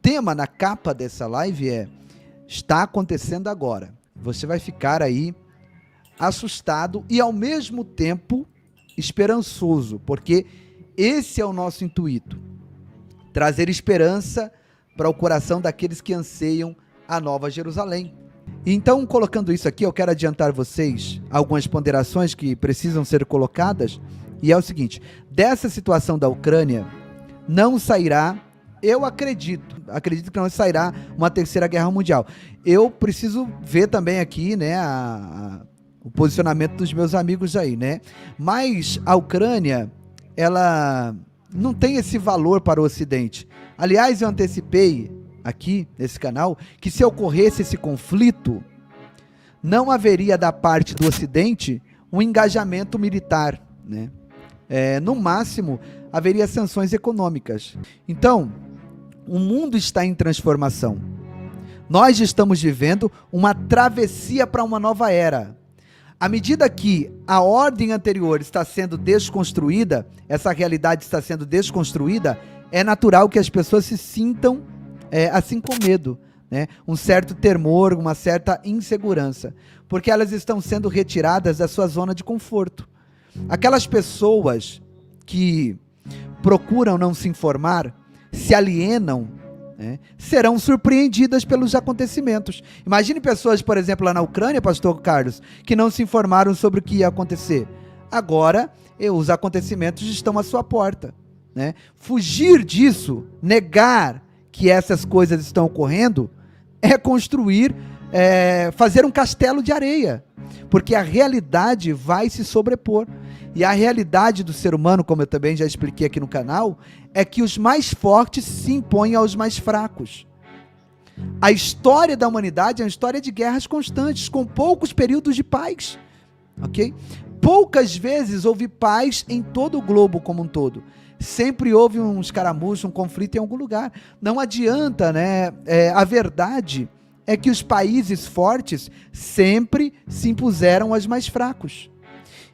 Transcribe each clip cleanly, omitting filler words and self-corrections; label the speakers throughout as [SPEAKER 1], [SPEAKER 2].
[SPEAKER 1] tema na capa dessa live é: está acontecendo agora. Você vai ficar aí assustado e ao mesmo tempo esperançoso, porque esse é o nosso intuito, trazer esperança para o coração daqueles que anseiam a Nova Jerusalém. Então, colocando isso aqui, eu quero adiantar vocês algumas ponderações que precisam ser colocadas, e é o seguinte: dessa situação da Ucrânia não sairá, eu acredito que não sairá uma terceira guerra mundial. Eu preciso ver também aqui, né, o posicionamento dos meus amigos aí, né? Mas a Ucrânia, ela não tem esse valor para o Ocidente. Aliás, eu antecipei aqui nesse canal que se ocorresse esse conflito, não haveria da parte do Ocidente um engajamento militar, né? No máximo, haveria sanções econômicas. Então, o mundo está em transformação. Nós estamos vivendo uma travessia para uma nova era. À medida que a ordem anterior está sendo desconstruída, essa realidade está sendo desconstruída, é natural que as pessoas se sintam assim com medo, né? Um certo temor, uma certa insegurança, porque elas estão sendo retiradas da sua zona de conforto. Aquelas pessoas que procuram não se informar, se alienam, né, serão surpreendidas pelos acontecimentos. Imagine pessoas, por exemplo, lá na Ucrânia, pastor Carlos, que não se informaram sobre o que ia acontecer. Agora, os acontecimentos estão à sua porta, né? Fugir disso, negar que essas coisas estão ocorrendo, é construir, fazer um castelo de areia, porque a realidade vai se sobrepor. E a realidade do ser humano, como eu também já expliquei aqui no canal, é que os mais fortes se impõem aos mais fracos. A história da humanidade é uma história de guerras constantes, com poucos períodos de paz, ok? Poucas vezes houve paz em todo o globo como um todo. Sempre houve um escaramuço, um conflito em algum lugar. Não adianta, né? A verdade é que os países fortes sempre se impuseram aos mais fracos.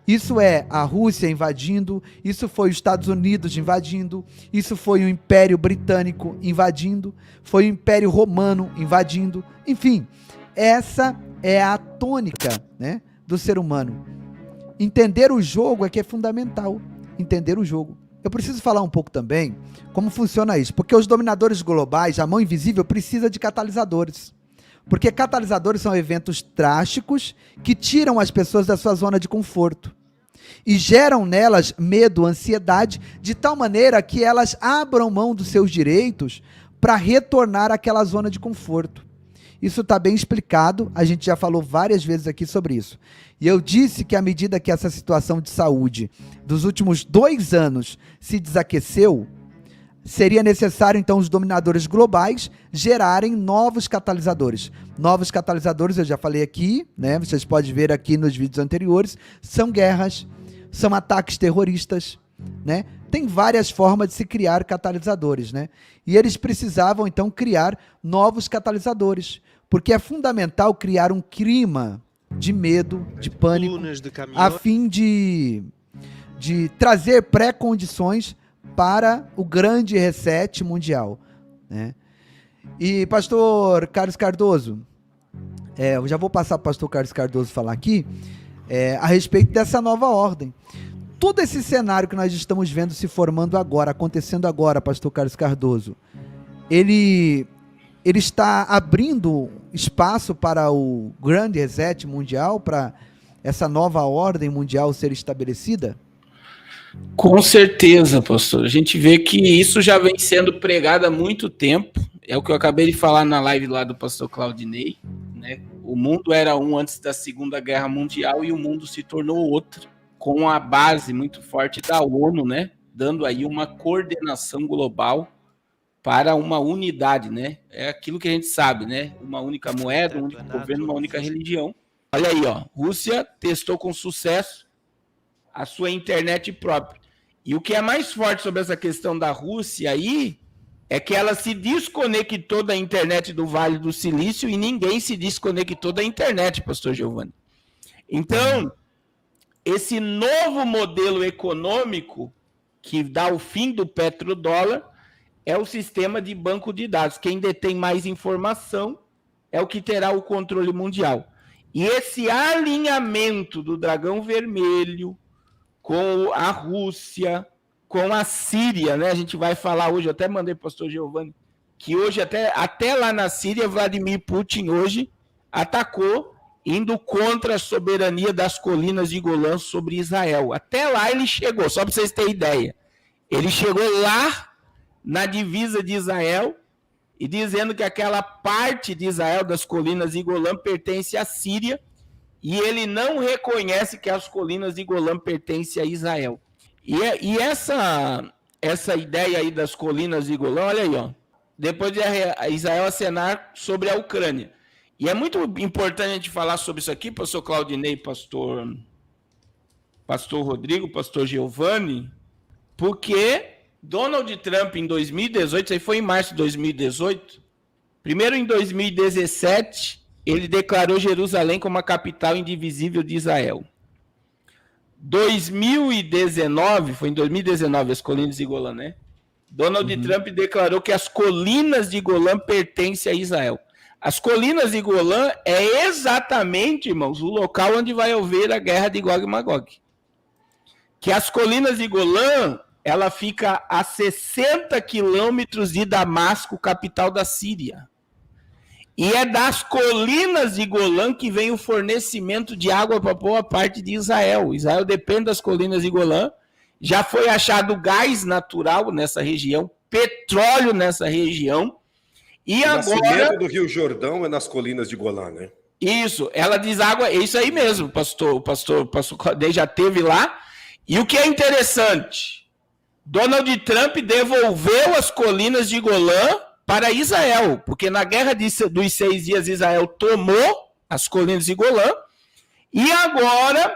[SPEAKER 1] Isso é a Rússia invadindo, isso foi os Estados Unidos invadindo, isso foi o Império Britânico invadindo, foi o Império Romano invadindo. Enfim, essa é a tônica, né, do ser humano. Entender o jogo é que é fundamental, entender o jogo. Eu preciso falar um pouco também como funciona isso, porque os dominadores globais, a mão invisível, precisa de catalisadores. Porque catalisadores são eventos drásticos que tiram as pessoas da sua zona de conforto e geram nelas medo, ansiedade, de tal maneira que elas abram mão dos seus direitos para retornar àquela zona de conforto. Isso está bem explicado, a gente já falou várias vezes aqui sobre isso. E eu disse que à medida que essa situação de saúde dos últimos 2 anos se desaqueceu, seria necessário, então, os dominadores globais gerarem novos catalisadores. Novos catalisadores, eu já falei aqui, né? Vocês podem ver aqui nos vídeos anteriores, são guerras, são ataques terroristas, né? Tem várias formas de se criar catalisadores, né? E eles precisavam, então, criar novos catalisadores, porque é fundamental criar um clima de medo, de pânico, a fim de trazer pré-condições para o grande reset mundial, né? E pastor Carlos Cardoso, eu já vou passar para o pastor Carlos Cardoso falar aqui a respeito dessa nova ordem. Todo esse cenário que nós estamos vendo se formando agora, acontecendo agora, pastor Carlos Cardoso, ele está abrindo espaço para o grande reset mundial, para essa nova ordem mundial ser estabelecida?
[SPEAKER 2] Com certeza, pastor. A gente vê que isso já vem sendo pregado há muito tempo. É o que eu acabei de falar na live lá do pastor Claudinei, né? O mundo era um antes da Segunda Guerra Mundial e o mundo se tornou outro, com a base muito forte da ONU, né? Dando aí uma coordenação global para uma unidade, né? É aquilo que a gente sabe, né? Uma única moeda, um único governo, uma única religião. Olha aí, ó. Rússia testou com sucesso a sua internet própria. E o que é mais forte sobre essa questão da Rússia aí é que ela se desconectou da internet do Vale do Silício e ninguém se desconectou da internet, pastor Giovanni. Então, esse novo modelo econômico que dá o fim do petrodólar é o sistema de banco de dados. Quem detém mais informação é o que terá o controle mundial. E esse alinhamento do dragão vermelho com a Rússia, com a Síria, né? A gente vai falar hoje, eu até mandei para o pastor Giovanni, que hoje, até lá na Síria, Vladimir Putin hoje atacou, indo contra a soberania das colinas de Golã sobre Israel. Até lá ele chegou, só para vocês terem ideia. Ele chegou lá na divisa de Israel e dizendo que aquela parte de Israel das colinas de Golã pertence à Síria e ele não reconhece que as colinas de Golã pertencem a Israel. E essa ideia aí das colinas de Golã, olha aí, ó, depois de Israel acenar sobre a Ucrânia. E é muito importante a gente falar sobre isso aqui, pastor Claudinei, pastor Rodrigo, pastor Giovanni, porque Donald Trump, em 2018, isso aí foi em março de 2018, primeiro em 2017, ele declarou Jerusalém como a capital indivisível de Israel. 2019, foi em 2019, as colinas de Golã, né? Donald Trump declarou que as colinas de Golã pertencem a Israel. As colinas de Golã é exatamente, irmãos, o local onde vai haver a guerra de Gog e Magog. Que as colinas de Golã, ela fica a 60 quilômetros de Damasco, capital da Síria. E é das colinas de Golã que vem o fornecimento de água para boa parte de Israel. Israel depende das colinas de Golã. Já foi achado gás natural nessa região, petróleo nessa região. E o agora...
[SPEAKER 3] nascimento do Rio Jordão é nas colinas de Golã, né?
[SPEAKER 2] Isso, ela deságua, é isso aí mesmo, o pastor já esteve lá. E o que é interessante, Donald Trump devolveu as colinas de Golã para Israel, porque na guerra dos 6 dias Israel tomou as colinas de Golã, e agora,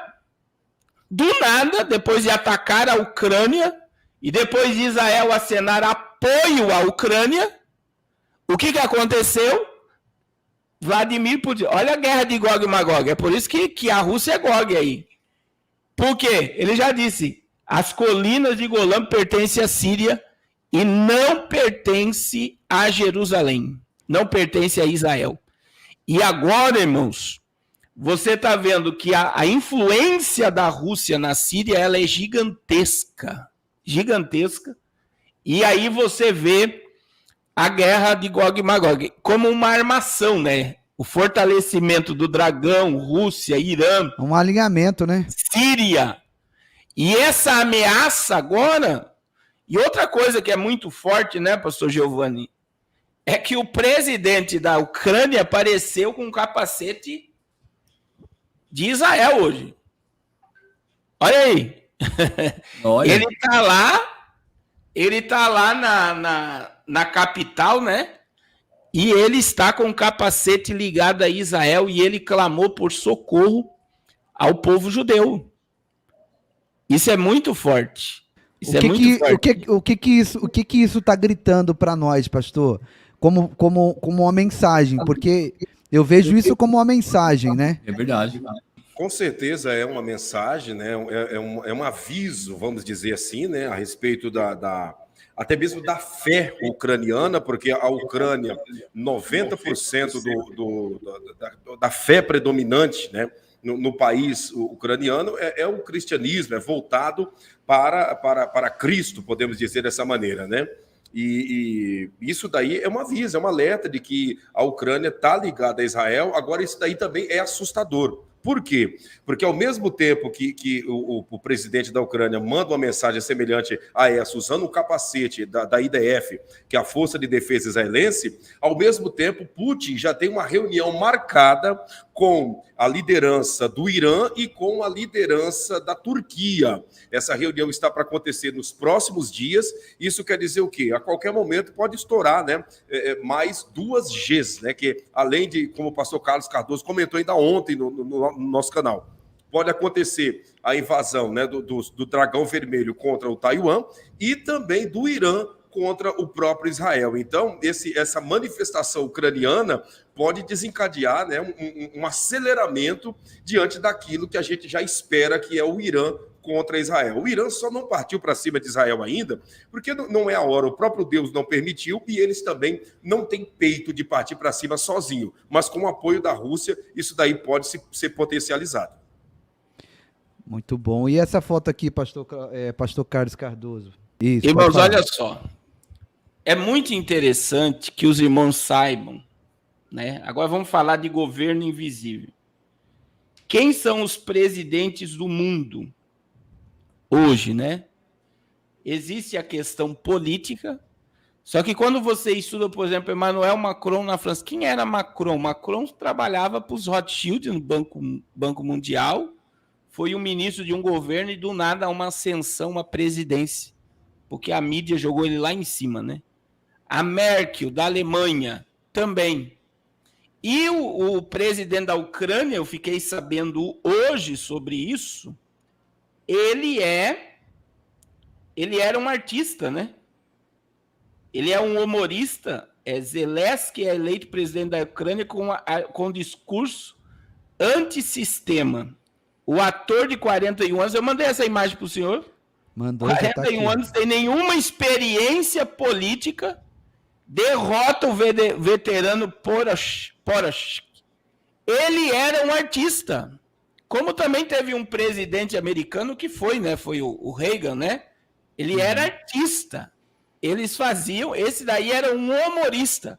[SPEAKER 2] do nada, depois de atacar a Ucrânia, e depois de Israel acenar apoio à Ucrânia, o que aconteceu? Vladimir Putin, olha a guerra de Gog e Magog, é por isso que a Rússia é Gog aí. Por quê? Ele já disse, as colinas de Golã pertencem à Síria e não pertence a Jerusalém, não pertence a Israel. E agora, irmãos, você está vendo que a influência da Rússia na Síria ela é gigantesca, gigantesca. E aí você vê a guerra de Gog e Magog como uma armação, né? O fortalecimento do dragão, Rússia, Irã,
[SPEAKER 1] um alinhamento, né?
[SPEAKER 2] Síria. E essa ameaça agora, e outra coisa que é muito forte, né, pastor Giovanni, é que o presidente da Ucrânia apareceu com um capacete de Israel hoje. Olha aí. Olha. Ele tá lá na capital, né? E ele está com um capacete ligado a Israel e ele clamou por socorro ao povo judeu. Isso é muito forte.
[SPEAKER 1] O que isso está gritando para nós, pastor? Como uma mensagem, porque eu vejo isso como uma mensagem, né?
[SPEAKER 4] É verdade.
[SPEAKER 3] Com certeza é uma mensagem, né? É um aviso, vamos dizer assim, né? A respeito até mesmo da fé ucraniana, porque a Ucrânia, 90% da fé predominante, né? No país ucraniano é o cristianismo, é voltado para Cristo, podemos dizer dessa maneira, né? E isso daí é um aviso, é um alerta de que a Ucrânia está ligada a Israel. Agora, isso daí também é assustador. Por quê? Porque ao mesmo tempo que o presidente da Ucrânia manda uma mensagem semelhante a essa, usando o capacete da IDF, que é a Força de Defesa Israelense, ao mesmo tempo Putin já tem uma reunião marcada com a liderança do Irã e com a liderança da Turquia. Essa reunião está para acontecer nos próximos dias. Isso quer dizer o quê? A qualquer momento pode estourar, né, mais 2 Gs, né, que além de, como o pastor Carlos Cardoso comentou ainda ontem no nosso canal, pode acontecer a invasão, né, do dragão vermelho contra o Taiwan e também do Irã contra o próprio Israel. Então, essa manifestação ucraniana pode desencadear, né, um aceleramento diante daquilo que a gente já espera, que é o Irã contra Israel. O Irã só não partiu para cima de Israel ainda, porque não é a hora, o próprio Deus não permitiu e eles também não têm peito de partir para cima sozinho. Mas com o apoio da Rússia, isso daí pode ser potencializado.
[SPEAKER 1] Muito bom. E essa foto aqui, pastor Carlos Cardoso? Isso,
[SPEAKER 2] Irmãos,
[SPEAKER 1] pode falar.
[SPEAKER 2] olha só. É muito interessante que os irmãos saibam, né? Agora vamos falar de governo invisível. Quem são os presidentes do mundo hoje, né? Existe a questão política, só que quando você estuda, por exemplo, Emmanuel Macron na França, quem era Macron? Macron trabalhava para os Rothschild no Banco Mundial, foi um ministro de um governo e do nada uma ascensão, uma presidência, porque a mídia jogou ele lá em cima, né? A Merkel, da Alemanha, também. E o presidente da Ucrânia, eu fiquei sabendo hoje sobre isso, ele era um artista, né? Ele é um humorista, Zelensky é eleito presidente da Ucrânia com discurso antissistema. O ator de 41 anos, eu mandei essa imagem para o senhor,
[SPEAKER 1] Mandou, já tá
[SPEAKER 2] 41
[SPEAKER 1] aqui.
[SPEAKER 2] anos, sem nenhuma experiência política, derrota o veterano Poroshek. Ele era um artista. Como também teve um presidente americano que foi, né? Foi o Reagan, né? Ele era artista. Eles faziam... Esse daí era um humorista.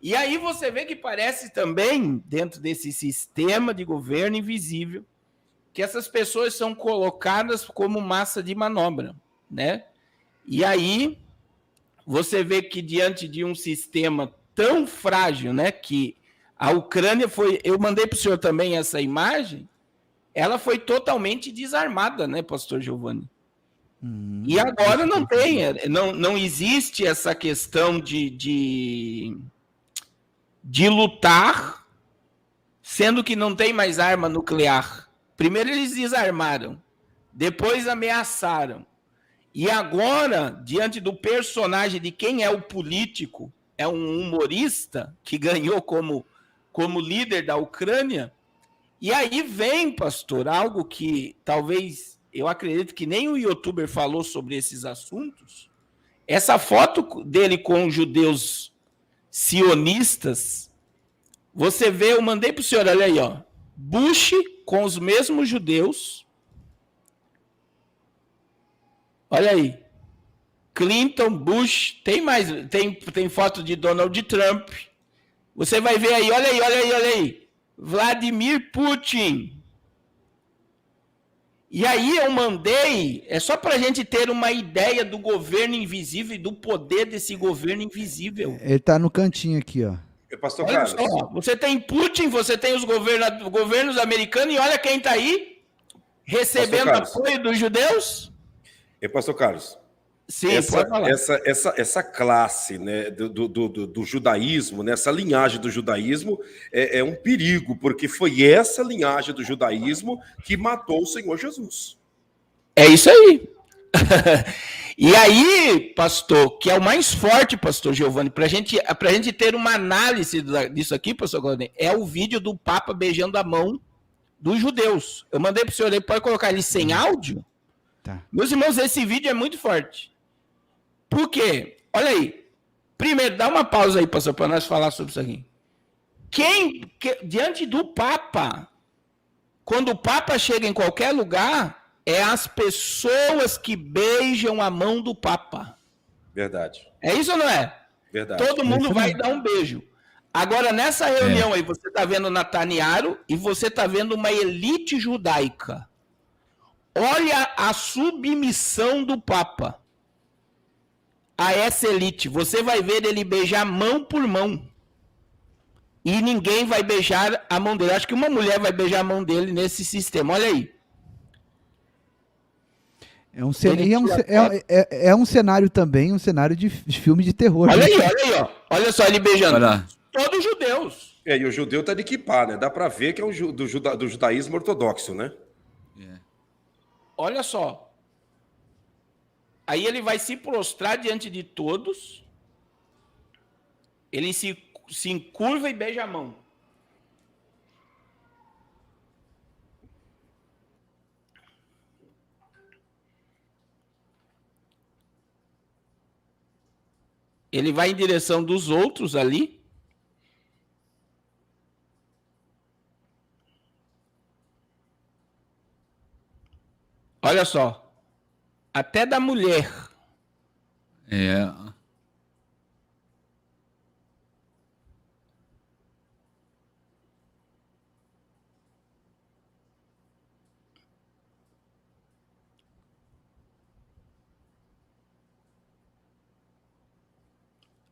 [SPEAKER 2] E aí você vê que parece também, dentro desse sistema de governo invisível, que essas pessoas são colocadas como massa de manobra, né? E aí você vê que diante de um sistema tão frágil, né, que a Ucrânia foi... Eu mandei para o senhor também essa imagem, ela foi totalmente desarmada, né, pastor Giovanni? E agora não tem, não existe essa questão de lutar, sendo que não tem mais arma nuclear. Primeiro eles desarmaram, depois ameaçaram. E agora, diante do personagem de quem é o político, é um humorista que ganhou como líder da Ucrânia, e aí vem, pastor, algo que talvez, eu acredito que nem o youtuber falou sobre esses assuntos, essa foto dele com os judeus sionistas, você vê, eu mandei para o senhor, olha aí, ó, Bush com os mesmos judeus, olha aí, Clinton, Bush, tem foto de Donald Trump. Você vai ver aí, olha aí. Vladimir Putin. E aí eu mandei, é só para a gente ter uma ideia do governo invisível e do poder desse governo invisível.
[SPEAKER 1] Ele tá no cantinho aqui, ó.
[SPEAKER 3] Pastor
[SPEAKER 2] Olha
[SPEAKER 3] Carlos.
[SPEAKER 2] só, você tem Putin, você tem os governos americanos, e olha quem está aí, recebendo apoio dos judeus.
[SPEAKER 3] Pastor Carlos.
[SPEAKER 2] Sim, pode falar.
[SPEAKER 3] Essa classe, né, do judaísmo, né, essa linhagem do judaísmo é um perigo, porque foi essa linhagem do judaísmo que matou o Senhor Jesus.
[SPEAKER 2] É isso aí. E aí, pastor, que é o mais forte, pastor Giovanni, para a gente ter uma análise disso aqui, pastor Claudinei, é o vídeo do Papa beijando a mão dos judeus. Eu mandei para o senhor, ele pode colocar ele sem áudio? Tá. Meus irmãos, esse vídeo é muito forte. Por quê? Olha aí. Primeiro, dá uma pausa aí, pastor, para nós falar sobre isso aqui. Diante do Papa, quando o Papa chega em qualquer lugar, é as pessoas que beijam a mão do Papa.
[SPEAKER 3] Verdade.
[SPEAKER 2] É isso ou não é?
[SPEAKER 3] Verdade.
[SPEAKER 2] Todo mundo vai dar um beijo. Agora, nessa reunião aí, você está vendo Netanyahu e você está vendo uma elite judaica. Olha a submissão do Papa a essa elite. Você vai ver ele beijar mão por mão. E ninguém vai beijar a mão dele. Acho que uma mulher vai beijar a mão dele nesse sistema. Olha aí.
[SPEAKER 1] É um cenário também, um cenário de filme de terror.
[SPEAKER 2] Olha aí, ó. Olha só ele beijando.
[SPEAKER 4] Olha.
[SPEAKER 2] Todos judeus.
[SPEAKER 3] E o judeu tá de kippah, né? Dá para ver que é do judaísmo ortodoxo, né?
[SPEAKER 2] Olha só. Aí ele vai se prostrar diante de todos. Ele se encurva e beija a mão. ele vai em direção dos outros ali. Olha só, até da mulher.
[SPEAKER 4] É.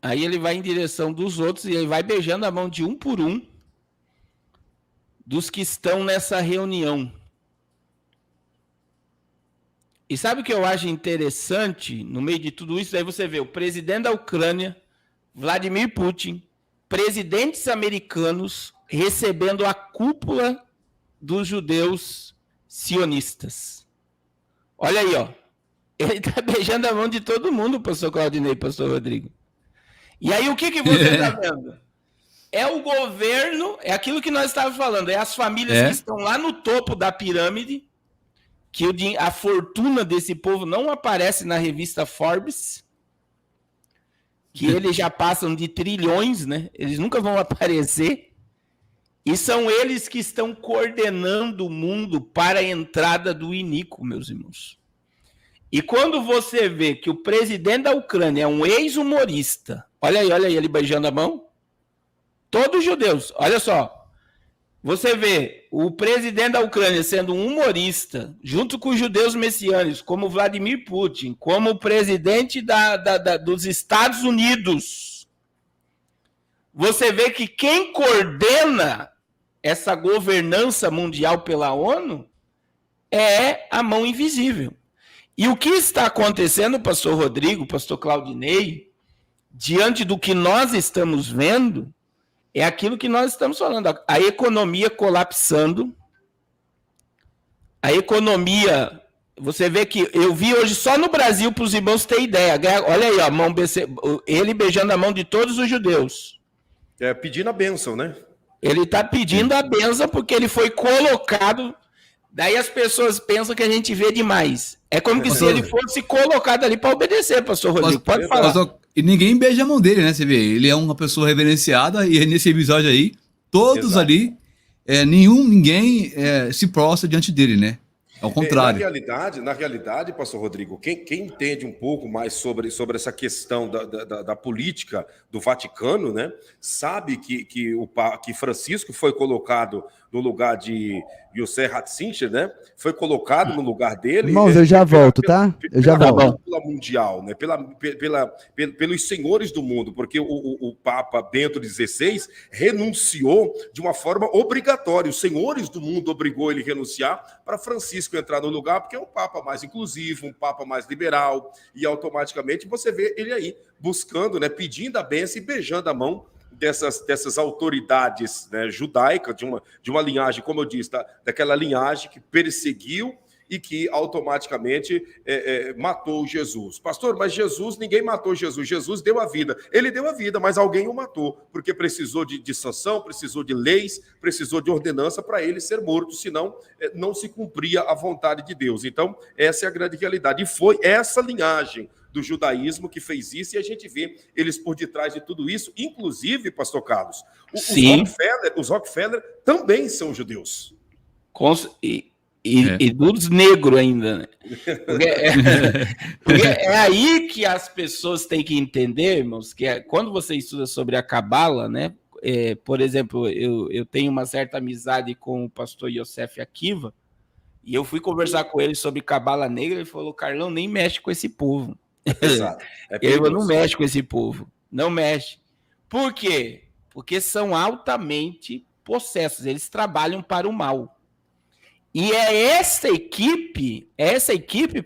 [SPEAKER 2] Aí ele vai em direção dos outros e ele vai beijando a mão de um por um dos que estão nessa reunião. E sabe o que eu acho interessante no meio de tudo isso? Aí você vê o presidente da Ucrânia, Vladimir Putin, presidentes americanos recebendo a cúpula dos judeus sionistas. Olha aí, ó. Ele está beijando a mão de todo mundo, pastor Claudinei, pastor Rodrigo. E aí o que você está vendo? É o governo, é aquilo que nós estávamos falando, é as famílias que estão lá no topo da pirâmide, que a fortuna desse povo não aparece na revista Forbes, que eles já passam de trilhões, né? Eles nunca vão aparecer. E são eles que estão coordenando o mundo para a entrada do iníquo, meus irmãos. E quando você vê que o presidente da Ucrânia é um ex-humorista, olha aí ele beijando a mão, todos judeus, olha só, você vê o presidente da Ucrânia sendo um humorista, junto com os judeus messiânicos, como Vladimir Putin, como o presidente dos Estados Unidos. Você vê que quem coordena essa governança mundial pela ONU é a mão invisível. E o que está acontecendo, pastor Rodrigo, pastor Claudinei, diante do que nós estamos vendo, é aquilo que nós estamos falando. A economia colapsando. A economia... Você vê que eu vi hoje só no Brasil, para os irmãos terem ideia. Olha aí, ó, ele beijando a mão de todos os judeus.
[SPEAKER 3] Pedindo a bênção, né?
[SPEAKER 2] Ele está pedindo a bênção porque ele foi colocado... Daí as pessoas pensam que a gente vê demais. É como que se ele fosse colocado ali para obedecer, pastor Rodrigo. Pode falar.
[SPEAKER 4] E ninguém beija a mão dele, né? Você vê, ele é uma pessoa reverenciada e nesse episódio aí, todos ali, ninguém se prostra diante dele, né? Ao contrário.
[SPEAKER 3] Na realidade, pastor Rodrigo, quem entende um pouco mais sobre essa questão da política do Vaticano, né, sabe que Francisco foi colocado no lugar de José Ratzinger, né? Foi colocado no lugar dele.
[SPEAKER 1] Irmãos, eu já volto, tá? Eu já volto.
[SPEAKER 3] Pela mundial, né? Pelos senhores do mundo, porque o Papa Bento XVI renunciou de uma forma obrigatória. Os senhores do mundo obrigou ele a renunciar para Francisco entrar no lugar, porque é um Papa mais inclusivo, um Papa mais liberal, e automaticamente você vê ele aí buscando, né? Pedindo a bênção e beijando a mão dessas autoridades, né, judaicas, de uma linhagem, como eu disse, daquela linhagem que perseguiu e que automaticamente matou Jesus. Pastor, mas ninguém matou Jesus. Jesus deu a vida. Ele deu a vida, mas alguém o matou, porque precisou de sanção, precisou de leis, precisou de ordenança para ele ser morto, senão não se cumpria a vontade de Deus. Então, essa é a grande realidade. E foi essa linhagem do judaísmo que fez isso, e a gente vê eles por detrás de tudo isso, inclusive, pastor Carlos, os Rockefeller também são judeus.
[SPEAKER 2] E dos negros ainda, né? Porque é aí que as pessoas têm que entender, irmãos, que quando você estuda sobre a Cabala, né? Por exemplo, eu tenho uma certa amizade com o pastor Yosef Akiva, e eu fui conversar com ele sobre Cabala Negra, ele falou, Carlão, nem mexe com esse povo.
[SPEAKER 3] Exato.
[SPEAKER 2] Ele não mexe com esse povo. Não mexe. Por quê? Porque são altamente possessos. Eles trabalham para o mal. E é essa equipe,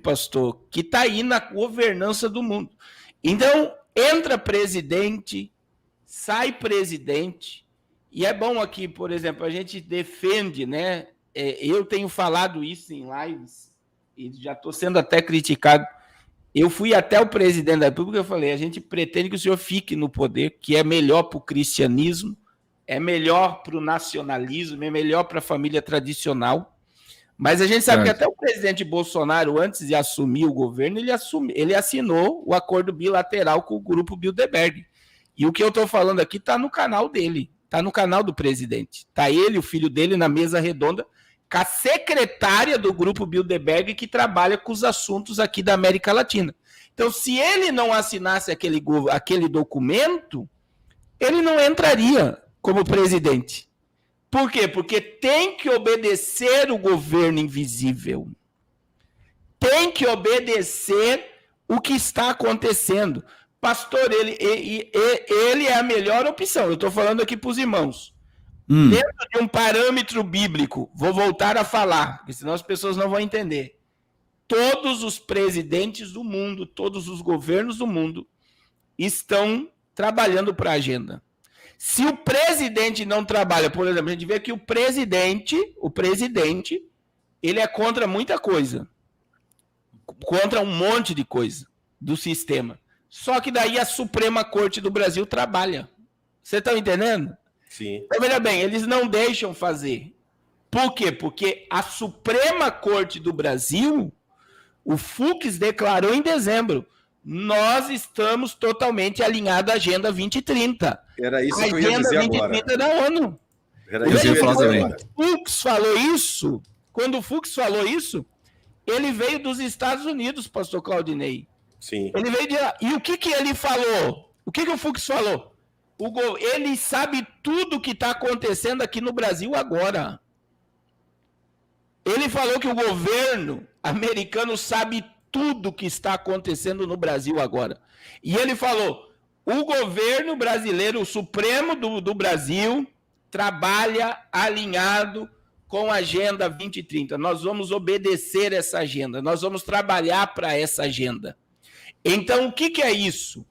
[SPEAKER 2] pastor, que está aí na governança do mundo. Então, entra presidente, sai presidente, e é bom aqui, por exemplo, a gente defende, né? Eu tenho falado isso em lives, e já estou sendo até criticado. Eu fui até o presidente da República e falei, a gente pretende que o senhor fique no poder, que é melhor para o cristianismo, é melhor para o nacionalismo, é melhor para a família tradicional, Mas a gente sabe
[SPEAKER 4] Certo.
[SPEAKER 2] que até o presidente Bolsonaro, antes de assumir o governo, ele assinou o acordo bilateral com o grupo Bilderberg. E o que eu estou falando aqui está no canal dele, está no canal do presidente. Está ele, o filho dele, na mesa redonda, com a secretária do grupo Bilderberg, que trabalha com os assuntos aqui da América Latina. Então, se ele não assinasse aquele documento, ele não entraria como presidente. Por quê? Porque tem que obedecer o governo invisível. Tem que obedecer o que está acontecendo. Pastor, ele é a melhor opção. Eu estou falando aqui para os irmãos. Dentro de um parâmetro bíblico, vou voltar a falar, porque senão as pessoas não vão entender. Todos os presidentes do mundo, todos os governos do mundo estão trabalhando para a agenda. Se o presidente não trabalha, por exemplo, a gente vê que o presidente, ele é contra muita coisa. Contra um monte de coisa do sistema. Só que daí a Suprema Corte do Brasil trabalha. Você está entendendo?
[SPEAKER 3] Sim.
[SPEAKER 2] Então, veja bem, eles não deixam fazer. Por quê? Porque a Suprema Corte do Brasil, o Fux declarou em dezembro, nós estamos totalmente alinhados à Agenda 2030.
[SPEAKER 3] Era isso que eu ia dizer agora.
[SPEAKER 2] A Agenda 2030 da ONU.
[SPEAKER 3] Era isso que eu ia dizer agora.
[SPEAKER 2] Quando o Fux falou isso, ele veio dos Estados Unidos, pastor Claudinei.
[SPEAKER 3] Sim.
[SPEAKER 2] Ele veio de lá. E o que ele falou? O que o Fux falou? Ele sabe tudo o que está acontecendo aqui no Brasil agora. Ele falou que o governo americano sabe tudo o que está acontecendo no Brasil agora. E ele falou, o governo brasileiro, o Supremo do Brasil, trabalha alinhado com a Agenda 2030. Nós vamos obedecer essa agenda, nós vamos trabalhar para essa agenda. Então, o que é isso?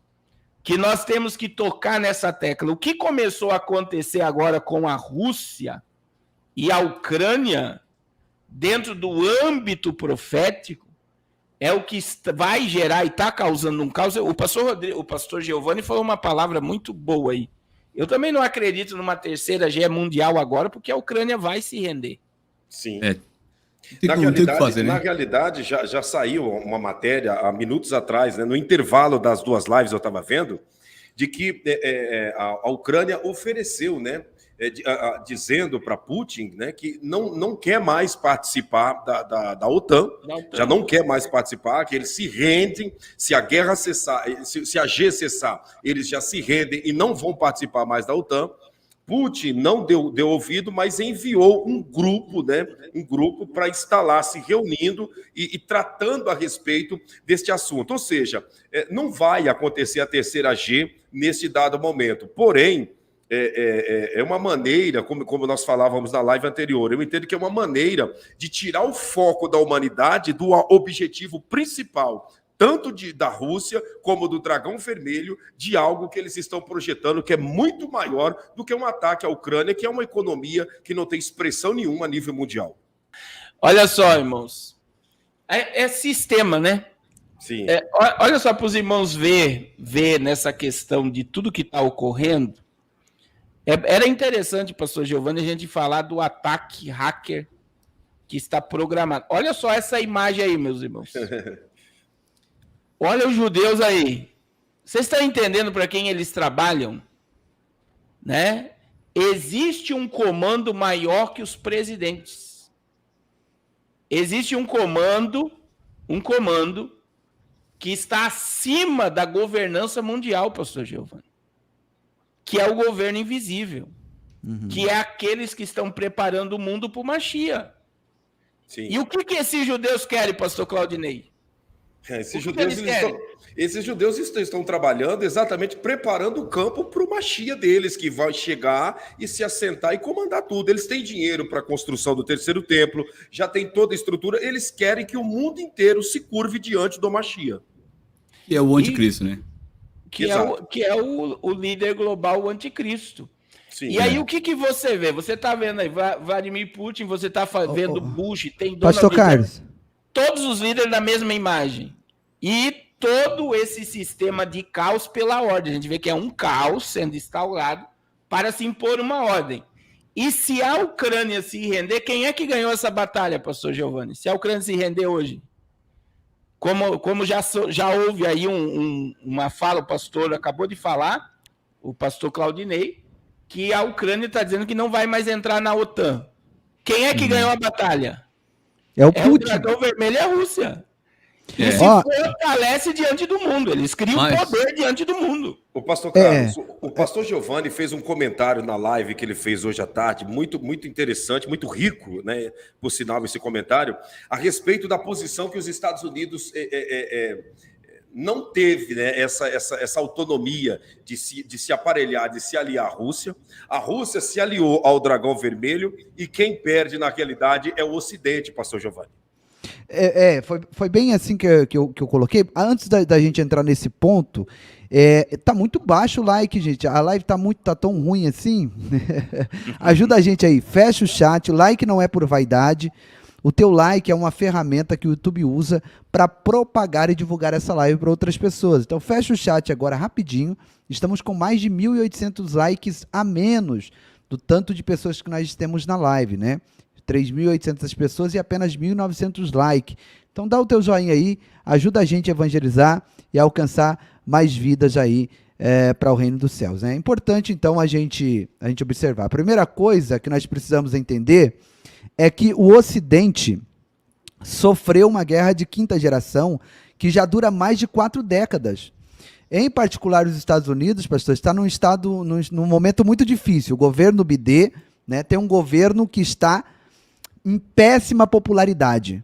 [SPEAKER 2] Que nós temos que tocar nessa tecla. O que começou a acontecer agora com a Rússia e a Ucrânia, dentro do âmbito profético, é o que vai gerar e está causando um caos. O pastor Giovanni falou uma palavra muito boa aí. Eu também não acredito numa terceira guerra mundial agora, porque a Ucrânia vai se render.
[SPEAKER 3] Sim. Na realidade, já saiu uma matéria há minutos atrás, né, no intervalo das duas lives eu estava vendo, de que a Ucrânia ofereceu, né, dizendo para Putin, né, que não quer mais participar da OTAN, já não quer mais participar, que eles se rendem, se a guerra cessar, se a G cessar, eles já se rendem e não vão participar mais da OTAN. Putin não deu ouvido, mas enviou um grupo, né, para estar lá se reunindo e tratando a respeito deste assunto. Ou seja, não vai acontecer a terceira G nesse dado momento. Porém, é uma maneira, como nós falávamos na live anterior, eu entendo que é uma maneira de tirar o foco da humanidade do objetivo principal, tanto da Rússia como do Dragão Vermelho, de algo que eles estão projetando que é muito maior do que um ataque à Ucrânia, que é uma economia que não tem expressão nenhuma a nível mundial.
[SPEAKER 2] Olha só, irmãos, é sistema, né?
[SPEAKER 3] Sim.
[SPEAKER 2] Olha só para os irmãos ver nessa questão de tudo que está ocorrendo. Era interessante, pastor Giovanni, a gente falar do ataque hacker que está programado. Olha só essa imagem aí, meus irmãos. Olha os judeus aí. Vocês estão entendendo para quem eles trabalham? Né? Existe um comando maior que os presidentes. Existe um comando que está acima da governança mundial, pastor Giovanni. Que é o governo invisível. Que é aqueles que estão preparando o mundo para o Mashiach.
[SPEAKER 3] Sim.
[SPEAKER 2] E o que esses judeus querem, pastor Claudinei?
[SPEAKER 3] Esses judeus estão trabalhando exatamente preparando o campo para o Mashiach deles, que vai chegar e se assentar e comandar tudo. Eles têm dinheiro para a construção do terceiro templo, já tem toda a estrutura. Eles querem que o mundo inteiro se curve diante do Mashiach.
[SPEAKER 4] Que é o anticristo, né?
[SPEAKER 2] Que é o líder global, o anticristo.
[SPEAKER 3] Sim,
[SPEAKER 2] e aí, o que você vê? Você está vendo aí Vladimir Putin, você está vendo Bush, tem Donald
[SPEAKER 1] Pastor Carlos.
[SPEAKER 2] Todos os líderes na mesma imagem. E todo esse sistema de caos pela ordem. A gente vê que é um caos sendo instaurado para se impor uma ordem. E se a Ucrânia se render, quem é que ganhou essa batalha, pastor Giovanni? Se a Ucrânia se render hoje? Como já houve aí uma fala, o pastor acabou de falar, o pastor Claudinei, que a Ucrânia está dizendo que não vai mais entrar na OTAN. Quem é que ganhou a batalha?
[SPEAKER 1] É o
[SPEAKER 2] É o
[SPEAKER 1] Putin.
[SPEAKER 2] dragão vermelho e a Rússia. E
[SPEAKER 4] É.
[SPEAKER 2] se fortalece diante do mundo. Eles criam poder diante do mundo.
[SPEAKER 3] O pastor Carlos, o pastor Giovanni fez um comentário na live que ele fez hoje à tarde, muito, muito interessante, muito rico, né, por sinal, esse comentário, a respeito da posição que os Estados Unidos não teve, né, essa autonomia de se aparelhar, de se aliar à Rússia. A Rússia se aliou ao Dragão Vermelho e quem perde na realidade é o Ocidente, pastor Giovanni.
[SPEAKER 1] Foi bem assim que eu coloquei. Antes da gente entrar nesse ponto, tá muito baixo o like, gente. A live tá tão ruim assim. Ajuda a gente aí, fecha o chat. O like não é por vaidade. O teu like é uma ferramenta que o YouTube usa para propagar e divulgar essa live para outras pessoas. Então fecha o chat agora rapidinho. Estamos com mais de 1.800 likes a menos do tanto de pessoas que nós temos na live, né? 3.800 pessoas e apenas 1.900 likes. Então dá o teu joinha aí, ajuda a gente a evangelizar e a alcançar mais vidas aí para o reino dos céus. É importante então a gente observar. A primeira coisa que nós precisamos entender é que o Ocidente sofreu uma guerra de quinta geração que já dura mais de 4 décadas. Em particular, os Estados Unidos, pastor, está num momento muito difícil. O governo Biden, né, tem um governo que está em péssima popularidade.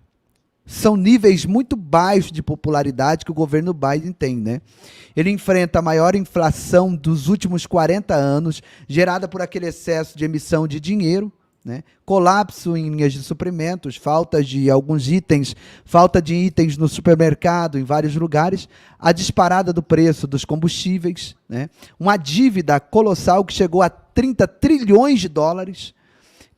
[SPEAKER 1] São níveis muito baixos de popularidade que o governo Biden tem, né? Ele enfrenta a maior inflação dos últimos 40 anos, gerada por aquele excesso de emissão de dinheiro, né? Colapso em linhas de suprimentos, falta de alguns itens, falta de itens no supermercado, em vários lugares, a disparada do preço dos combustíveis, né? Uma dívida colossal que chegou a 30 trilhões de dólares,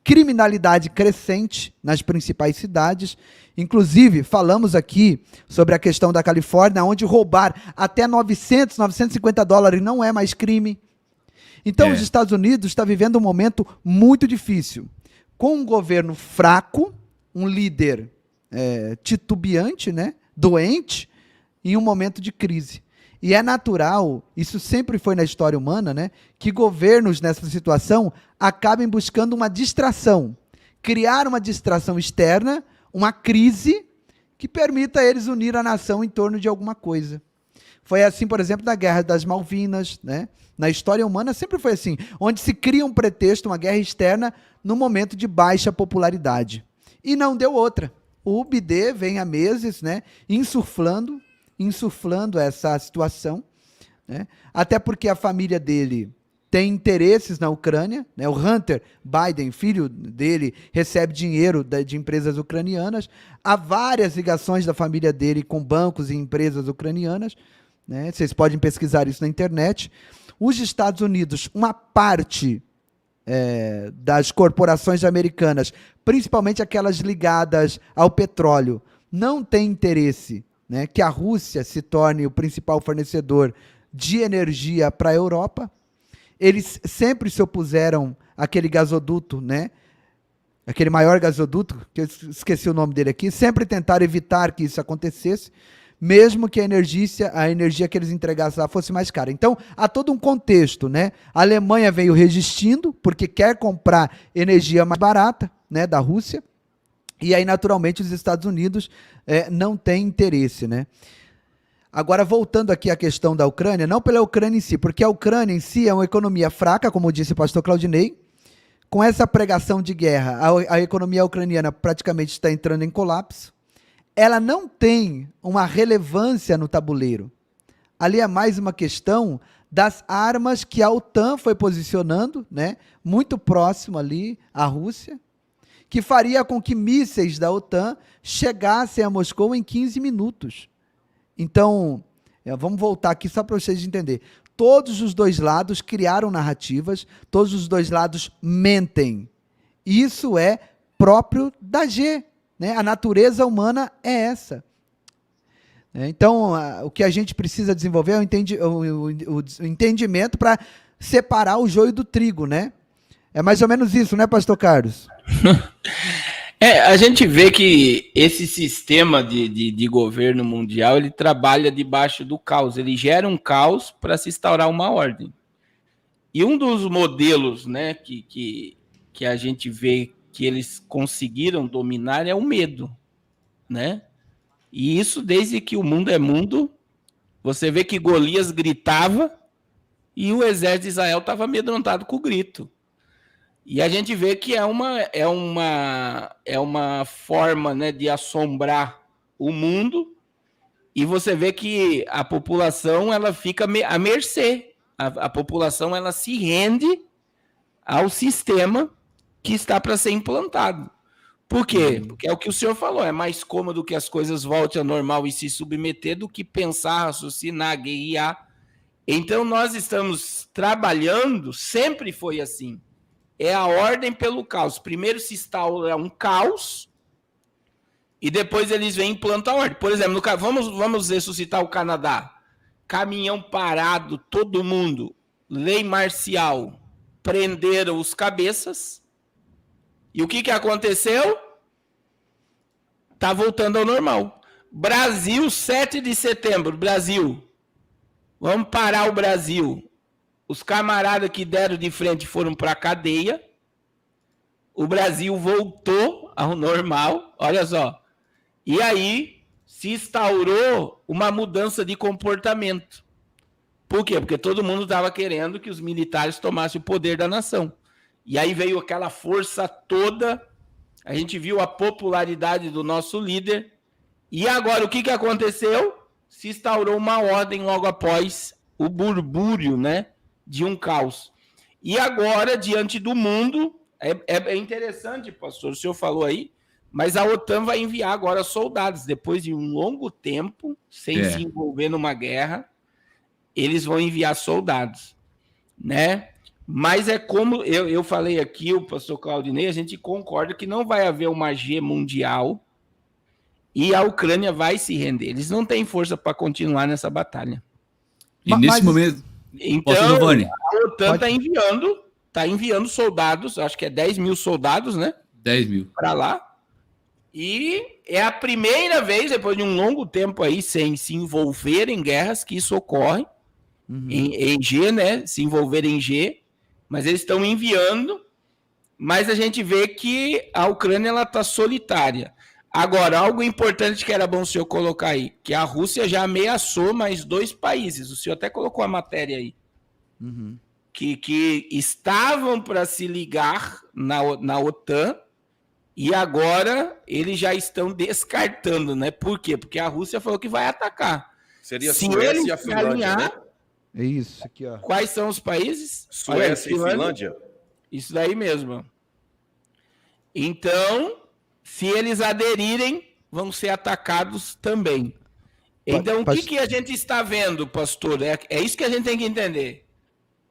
[SPEAKER 1] criminalidade crescente nas principais cidades. Inclusive, falamos aqui sobre a questão da Califórnia, onde roubar até 950 dólares não é mais crime. Então, os Estados Unidos estão vivendo um momento muito difícil, com um governo fraco, um líder titubeante, né, doente, em um momento de crise. E é natural, isso sempre foi na história humana, né, que governos nessa situação acabem buscando uma distração, criar uma distração externa, uma crise que permita a eles unir a nação em torno de alguma coisa. Foi assim, por exemplo, na Guerra das Malvinas, né? Na história humana sempre foi assim, onde se cria um pretexto, uma guerra externa, no momento de baixa popularidade. E não deu outra. O Biden vem há meses, né, insuflando essa situação, né? Até porque a família dele tem interesses na Ucrânia, né? O Hunter Biden, filho dele, recebe dinheiro de empresas ucranianas. Há várias ligações da família dele com bancos e empresas ucranianas, né? Vocês podem pesquisar isso na internet. Os Estados Unidos, uma parte das corporações americanas, principalmente aquelas ligadas ao petróleo, não tem interesse, né, que a Rússia se torne o principal fornecedor de energia para a Europa. Eles sempre se opuseram àquele gasoduto, né, aquele maior gasoduto, que eu esqueci o nome dele aqui, sempre tentaram evitar que isso acontecesse, mesmo que a energia que eles entregassem lá fosse mais cara. Então, há todo um contexto, né? A Alemanha veio resistindo, porque quer comprar energia mais barata, né, da Rússia, e aí, naturalmente, os Estados Unidos não têm interesse, né? Agora, voltando aqui à questão da Ucrânia, não pela Ucrânia em si, porque a Ucrânia em si é uma economia fraca, como disse o pastor Claudinei. Com essa pregação de guerra, a economia ucraniana praticamente está entrando em colapso. Ela não tem uma relevância no tabuleiro. Ali é mais uma questão das armas que a OTAN foi posicionando, né, muito próximo ali à Rússia, que faria com que mísseis da OTAN chegassem a Moscou em 15 minutos. Então, vamos voltar aqui só para vocês entenderem. Todos os dois lados criaram narrativas, todos os dois lados mentem. Isso é próprio da G, né? A natureza humana é essa. Então, o que a gente precisa desenvolver é o entendimento para separar o joio do trigo, né? É mais ou menos isso, né, pastor Carlos?
[SPEAKER 2] A gente vê que esse sistema de governo mundial, ele trabalha debaixo do caos, ele gera um caos para se instaurar uma ordem. E um dos modelos, né, que a gente vê que eles conseguiram dominar é o medo, né? E isso desde que o mundo é mundo, você vê que Golias gritava e o exército de Israel estava amedrontado com o grito. E a gente vê que é uma forma, né, de assombrar o mundo, e você vê que a população ela fica à mercê. A população ela se rende ao sistema que está para ser implantado. Por quê? Porque é o que o senhor falou, é mais cômodo que as coisas voltem ao normal e se submeter do que pensar, raciocinar, guerrear. Então nós estamos trabalhando, sempre foi assim. É a ordem pelo caos. Primeiro se instaura um caos e depois eles vêm e implantam a ordem. Por exemplo, vamos ressuscitar o Canadá. Caminhão parado, todo mundo. Lei marcial. Prenderam os cabeças. E o que aconteceu? Tá voltando ao normal. Brasil, 7 de setembro. Brasil. Vamos parar o Brasil. Os camaradas que deram de frente foram para a cadeia. O Brasil voltou ao normal. Olha só. E aí se instaurou uma mudança de comportamento. Por quê? Porque todo mundo estava querendo que os militares tomassem o poder da nação. E aí veio aquela força toda. A gente viu a popularidade do nosso líder. E agora o que aconteceu? Se instaurou uma ordem logo após o burbúrio, né? De um caos. E agora, diante do mundo, é interessante, pastor, o senhor falou aí, mas a OTAN vai enviar agora soldados, depois de um longo tempo, sem se envolver numa guerra, eles vão enviar soldados, né? Mas é como eu falei aqui, o pastor Claudinei, a gente concorda que não vai haver uma G mundial e a Ucrânia vai se render. Eles não têm força para continuar nessa batalha.
[SPEAKER 4] E nesse momento...
[SPEAKER 2] Então, a OTAN está enviando soldados, acho que é 10 mil soldados, né?
[SPEAKER 4] 10 mil.
[SPEAKER 2] Para lá. E é a primeira vez, depois de um longo tempo aí, sem se envolver em guerras, que isso ocorre. Em G, né? Se envolver em G. Mas eles estão enviando. Mas a gente vê que a Ucrânia está solitária. Agora, algo importante que era bom o senhor colocar aí, que a Rússia já ameaçou mais 2 países, o senhor até colocou a matéria aí, que estavam para se ligar na OTAN e agora eles já estão descartando, né? Por quê? Porque a Rússia falou que vai atacar.
[SPEAKER 3] Seria a Suécia e a Finlândia, né?
[SPEAKER 1] É isso aqui, ó.
[SPEAKER 2] Quais são os países?
[SPEAKER 3] Suécia e Finlândia.
[SPEAKER 2] Isso daí mesmo. Então... se eles aderirem, vão ser atacados também. Então, o que a gente está vendo, pastor? É isso que a gente tem que entender.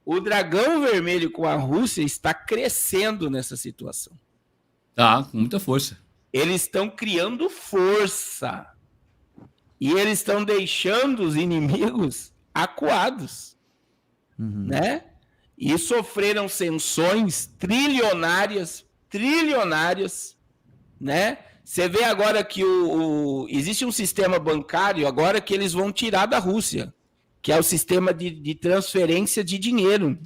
[SPEAKER 2] O dragão vermelho com a Rússia está crescendo nessa situação.
[SPEAKER 4] Tá, com muita força.
[SPEAKER 2] Eles estão criando força. E eles estão deixando os inimigos acuados. Né? E sofreram sanções trilionárias, né? Você vê agora que existe um sistema bancário agora que eles vão tirar da Rússia, que é o sistema de transferência de dinheiro.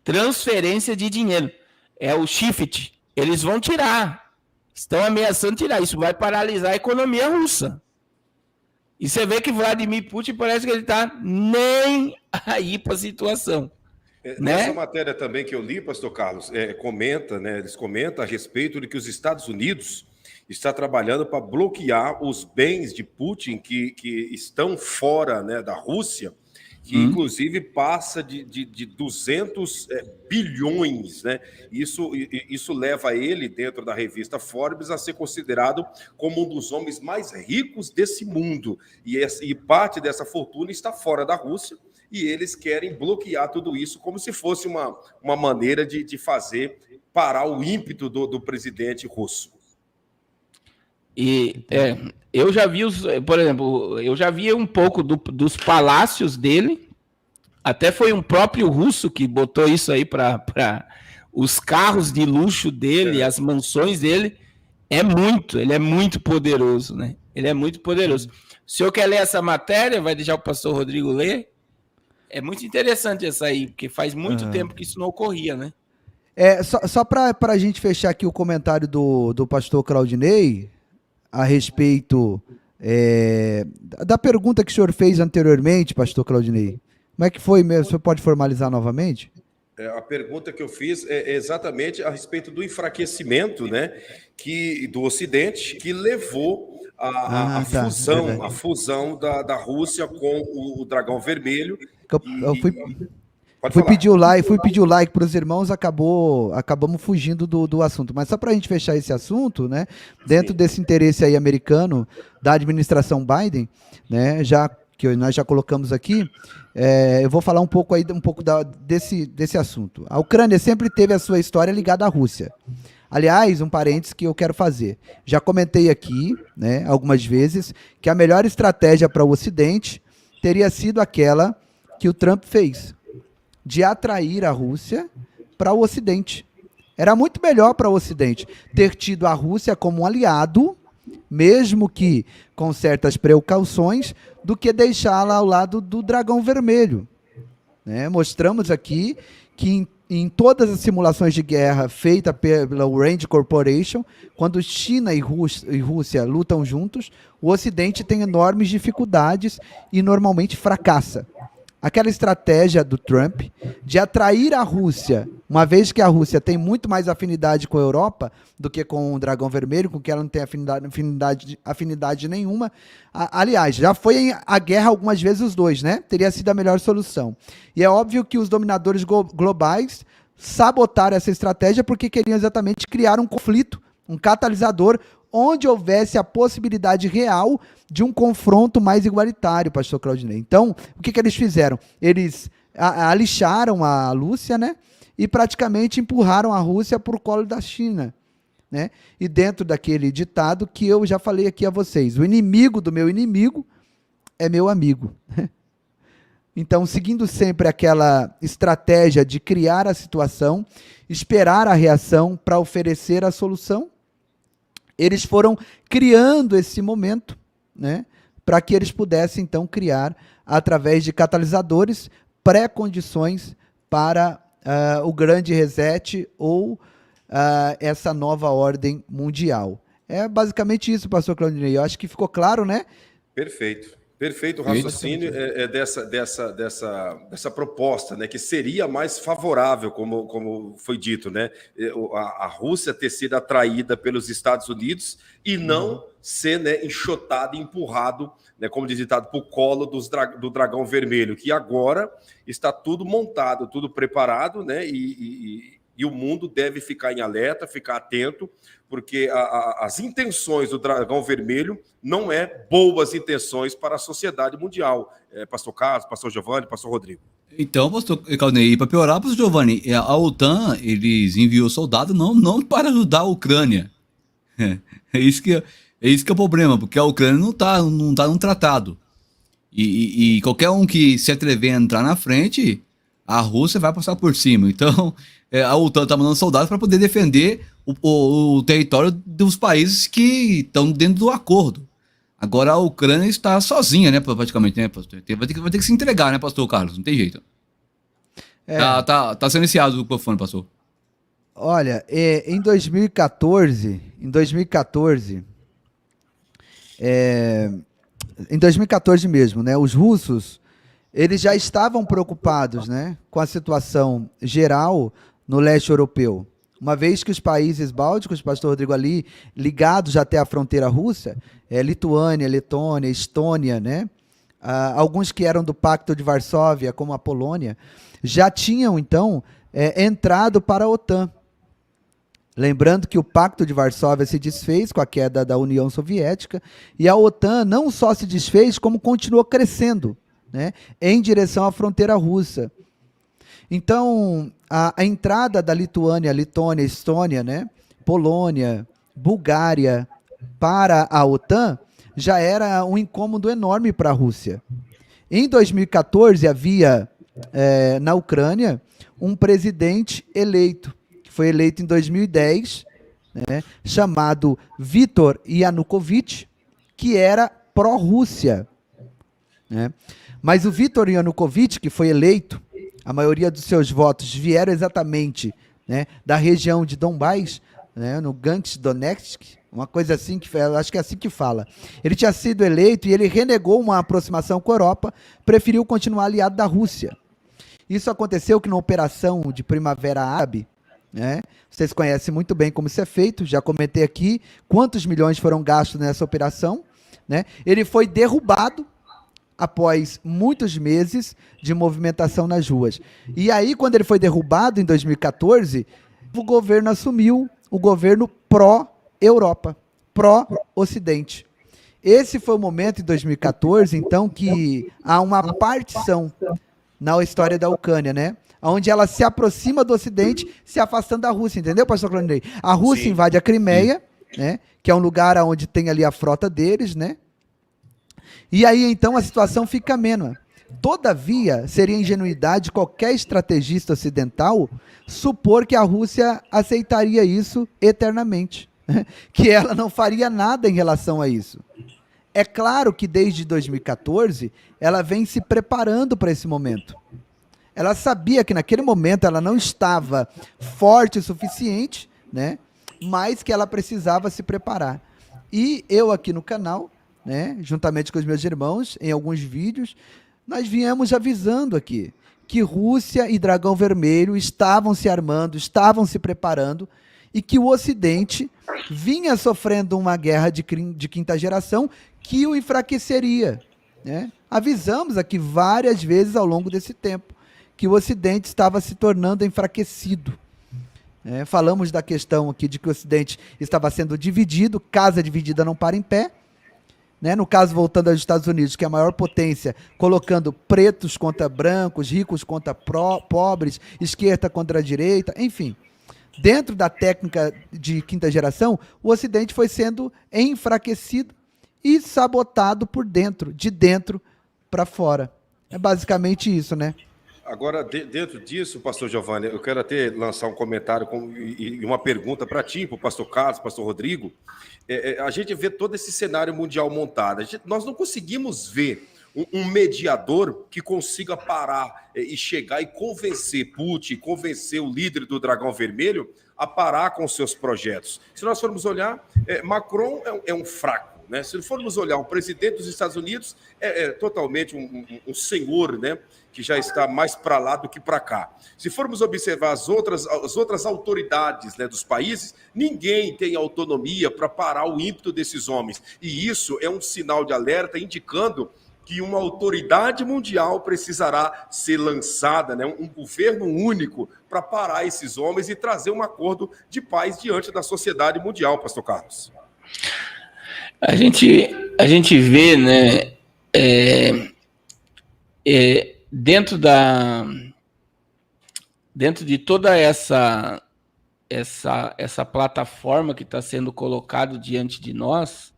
[SPEAKER 2] Transferência de dinheiro. É o SWIFT. Eles vão tirar. Estão ameaçando tirar. Isso vai paralisar a economia russa. E você vê que Vladimir Putin parece que ele está nem aí para a situação.
[SPEAKER 3] Nessa
[SPEAKER 2] né?
[SPEAKER 3] matéria também que eu li, pastor Carlos, eles comentam a respeito de que os Estados Unidos está trabalhando para bloquear os bens de Putin que estão fora, né, da Rússia, que inclusive passa de 200 bilhões, né? Isso leva ele, dentro da revista Forbes, a ser considerado como um dos homens mais ricos desse mundo. E parte dessa fortuna está fora da Rússia, e eles querem bloquear tudo isso como se fosse uma maneira de fazer parar o ímpeto do presidente russo.
[SPEAKER 2] E eu já vi por exemplo, eu já vi um pouco dos palácios dele. Até foi um próprio russo que botou isso aí para os carros de luxo dele, as mansões dele, ele é muito poderoso, né? Ele é muito poderoso. O senhor quer ler essa matéria? Vai deixar o pastor Rodrigo ler? É muito interessante essa aí, porque faz muito tempo que isso não ocorria, né?
[SPEAKER 1] Só para a gente fechar aqui o comentário do pastor Claudinei a respeito da pergunta que o senhor fez anteriormente, pastor Claudinei. Como é que foi mesmo? O senhor pode formalizar novamente?
[SPEAKER 3] A pergunta que eu fiz é exatamente a respeito do enfraquecimento, né, do Ocidente, que levou a fusão da Rússia com o Dragão Vermelho.
[SPEAKER 1] Eu fui pedir o like para os irmãos, acabamos fugindo do assunto. Mas só para a gente fechar esse assunto, né, dentro desse interesse aí americano da administração Biden, né, que nós já colocamos aqui, eu vou falar um pouco desse assunto. A Ucrânia sempre teve a sua história ligada à Rússia. Aliás, um parênteses que eu quero fazer. Já comentei aqui, né, algumas vezes, que a melhor estratégia para o Ocidente teria sido aquela que o Trump fez, de atrair a Rússia para o Ocidente. Era muito melhor para o Ocidente ter tido a Rússia como um aliado, mesmo que com certas precauções, do que deixá-la ao lado do Dragão Vermelho. Né? Mostramos aqui que em todas as simulações de guerra feitas pela Rand Corporation, quando China e Rússia lutam juntos, o Ocidente tem enormes dificuldades e normalmente fracassa. Aquela estratégia do Trump de atrair a Rússia, uma vez que a Rússia tem muito mais afinidade com a Europa do que com o Dragão Vermelho, com que ela não tem afinidade nenhuma. Aliás, já foi a guerra algumas vezes os dois, né? Teria sido a melhor solução. E é óbvio que os dominadores globais sabotaram essa estratégia porque queriam exatamente criar um conflito, um catalisador, onde houvesse a possibilidade real de um confronto mais igualitário, pastor Claudinei. Então, o que eles fizeram? Eles alixaram a Rússia, né? E praticamente empurraram a Rússia para o colo da China. Né? E dentro daquele ditado que eu já falei aqui a vocês, o inimigo do meu inimigo é meu amigo. Então, seguindo sempre aquela estratégia de criar a situação, esperar a reação para oferecer a solução, eles foram criando esse momento, né, para que eles pudessem, então, criar, através de catalisadores, pré-condições para o grande reset ou essa nova ordem mundial. É basicamente isso, pastor Claudinei. Eu acho que ficou claro, né?
[SPEAKER 3] Perfeito. Perfeito o raciocínio dessa proposta, né, que seria mais favorável, como foi dito, né, a Rússia ter sido atraída pelos Estados Unidos e não ser, né, enxotado, empurrado, né, como diz ditado, para o colo do Dragão Vermelho, que agora está tudo montado, tudo preparado, né, e o mundo deve ficar em alerta, ficar atento, porque as intenções do Dragão Vermelho não é boas intenções para a sociedade mundial. Pastor Carlos, Pastor Giovanni, Pastor Rodrigo.
[SPEAKER 4] Então, Pastor Claudinei, para piorar, Pastor Giovanni, a OTAN, eles enviou soldados não para ajudar a Ucrânia. É isso que é o problema, porque a Ucrânia não tá num tratado. E qualquer um que se atrever a entrar na frente, a Rússia vai passar por cima. Então, a OTAN está mandando soldados para poder defender o território dos países que estão dentro do acordo. Agora a Ucrânia está sozinha, né, praticamente, né, pastor? Vai ter que se entregar, né, pastor Carlos? Não tem jeito. Tá sendo iniciado o microfone, pastor.
[SPEAKER 1] Olha, em 2014, em 2014 mesmo, né, os russos, eles já estavam preocupados, né, com a situação geral no leste europeu. Uma vez que os países bálticos, pastor Rodrigo, ali ligados até a fronteira russa, Lituânia, Letônia, Estônia, né, alguns que eram do Pacto de Varsóvia, como a Polônia, já tinham, então, entrado para a OTAN. Lembrando que o Pacto de Varsóvia se desfez com a queda da União Soviética, e a OTAN não só se desfez, como continuou crescendo, né, em direção à fronteira russa. Então, a entrada da Lituânia, Letônia, Estônia, né, Polônia, Bulgária para a OTAN já era um incômodo enorme para a Rússia. Em 2014, havia na Ucrânia um presidente eleito, que foi eleito em 2010, né, chamado Viktor Yanukovych, que era pró-Rússia, né? Mas o Viktor Yanukovych, que foi eleito, a maioria dos seus votos vieram exatamente, né, da região de Donbás, né, no Lugansk, Donetsk, uma coisa assim, acho que é assim que fala. Ele tinha sido eleito e ele renegou uma aproximação com a Europa, preferiu continuar aliado da Rússia. Isso aconteceu que na Operação de Primavera Árabe, né, vocês conhecem muito bem como isso é feito, já comentei aqui quantos milhões foram gastos nessa operação, né? Ele foi derrubado após muitos meses de movimentação nas ruas. E aí, quando ele foi derrubado em 2014, o governo assumiu o governo pró-Europa, pró-Ocidente. Esse foi o momento, em 2014, então, que há uma partição na história da Ucrânia, né? Onde ela se aproxima do Ocidente, se afastando da Rússia, entendeu, pastor Claudinei? A Rússia invade a Crimeia, né? Que é um lugar onde tem ali a frota deles, né? E aí, então, a situação fica amena. Todavia, seria ingenuidade de qualquer estrategista ocidental supor que a Rússia aceitaria isso eternamente, né? Que ela não faria nada em relação a isso. É claro que desde 2014, ela vem se preparando para esse momento. Ela sabia que naquele momento ela não estava forte o suficiente, né? Mas que ela precisava se preparar. E eu aqui no canal, né, juntamente com os meus irmãos, em alguns vídeos, nós viemos avisando aqui que Rússia e Dragão Vermelho estavam se armando, estavam se preparando, e que o Ocidente vinha sofrendo uma guerra de quinta geração que o enfraqueceria, né? Avisamos aqui várias vezes ao longo desse tempo que o Ocidente estava se tornando enfraquecido. Falamos da questão aqui de que o Ocidente estava sendo dividido, casa dividida não para em pé, né? No caso, voltando aos Estados Unidos, que é a maior potência, colocando pretos contra brancos, ricos contra pobres, esquerda contra a direita, enfim. Dentro da técnica de quinta geração, o Ocidente foi sendo enfraquecido e sabotado por dentro, de dentro para fora. É basicamente isso, né?
[SPEAKER 3] Agora, dentro disso, pastor Giovanni, eu quero até lançar um comentário e uma pergunta para ti, para o pastor Carlos, pastor Rodrigo. A gente vê todo esse cenário mundial montado. Nós não conseguimos ver um mediador que consiga parar e chegar e convencer Putin, convencer o líder do Dragão Vermelho a parar com seus projetos. Se nós formos olhar, Macron é um fraco. Né? Se formos olhar o presidente dos Estados Unidos, é totalmente um senhor, né, que já está mais para lá do que para cá. Se formos observar as outras autoridades, né, dos países, ninguém tem autonomia para parar o ímpeto desses homens. E isso é um sinal de alerta indicando que uma autoridade mundial precisará ser lançada, né, um governo único para parar esses homens e trazer um acordo de paz diante da sociedade mundial, pastor Carlos.
[SPEAKER 2] A gente vê, né, dentro de toda essa plataforma que está sendo colocado diante de nós,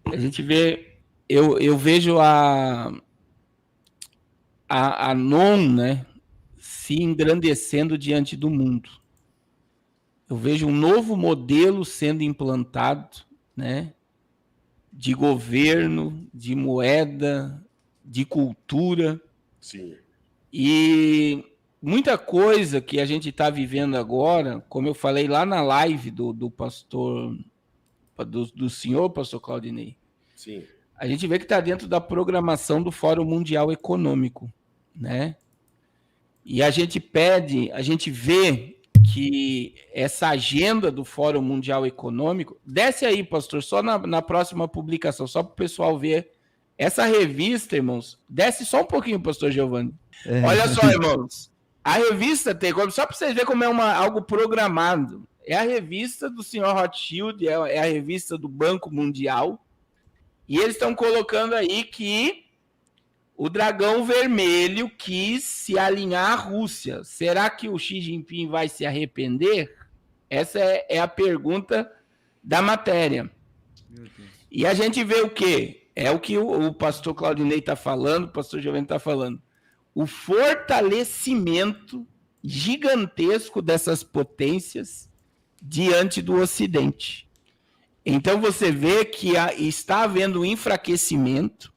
[SPEAKER 2] a gente vê, eu vejo a NON, né, se engrandecendo diante do mundo. Eu vejo um novo modelo sendo implantado, né, de governo, de moeda, de cultura.
[SPEAKER 3] Sim.
[SPEAKER 2] E muita coisa que a gente está vivendo agora, como eu falei lá na live do pastor, do senhor pastor Claudinei,
[SPEAKER 3] sim,
[SPEAKER 2] a gente vê que está dentro da programação do Fórum Mundial Econômico, né? E a gente vê que essa agenda do Fórum Mundial Econômico, desce aí, pastor, só na próxima publicação, só para o pessoal ver. Essa revista, irmãos, desce só um pouquinho, pastor Giovanni. Olha só, irmãos, a revista tem, só para vocês verem como é algo programado, é a revista do senhor Rothschild, é a revista do Banco Mundial, e eles estão colocando aí que o Dragão Vermelho quis se alinhar à Rússia. Será que o Xi Jinping vai se arrepender? Essa é a pergunta da matéria. E a gente vê o quê? É o que o pastor Claudinei está falando, o pastor Giovanni está falando. O fortalecimento gigantesco dessas potências diante do Ocidente. Então você vê que está havendo um enfraquecimento,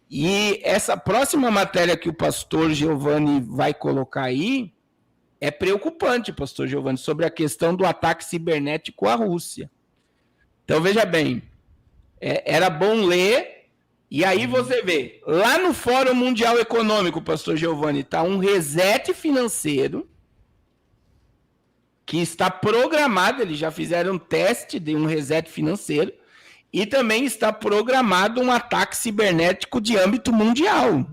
[SPEAKER 2] e essa próxima matéria que o pastor Giovanni vai colocar aí é preocupante, pastor Giovanni, sobre a questão do ataque cibernético à Rússia. Então veja bem, era bom ler, e aí você vê, lá no Fórum Mundial Econômico, pastor Giovanni, está um reset financeiro que está programado, eles já fizeram um teste de um reset financeiro, e também está programado um ataque cibernético de âmbito mundial.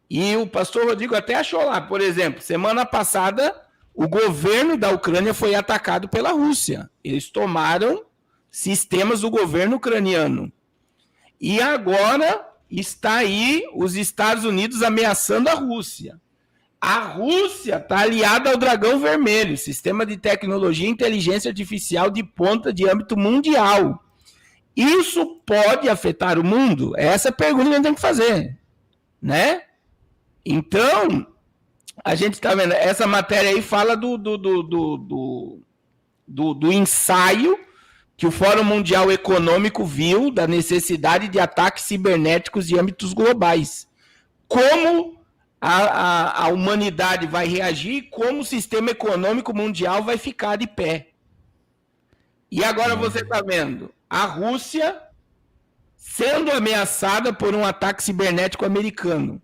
[SPEAKER 2] E o pastor Rodrigo até achou lá, por exemplo, semana passada, o governo da Ucrânia foi atacado pela Rússia. Eles tomaram sistemas do governo ucraniano. E agora está aí os Estados Unidos ameaçando a Rússia. A Rússia está aliada ao Dragão Vermelho, sistema de tecnologia e inteligência artificial de ponta de âmbito mundial. Isso pode afetar o mundo? Essa é a pergunta que a gente tem que fazer, né? Então, a gente está vendo, essa matéria aí fala do ensaio que o Fórum Mundial Econômico viu da necessidade de ataques cibernéticos de âmbitos globais. Como a humanidade vai reagir e como o sistema econômico mundial vai ficar de pé. E agora você está vendo a Rússia sendo ameaçada por um ataque cibernético americano,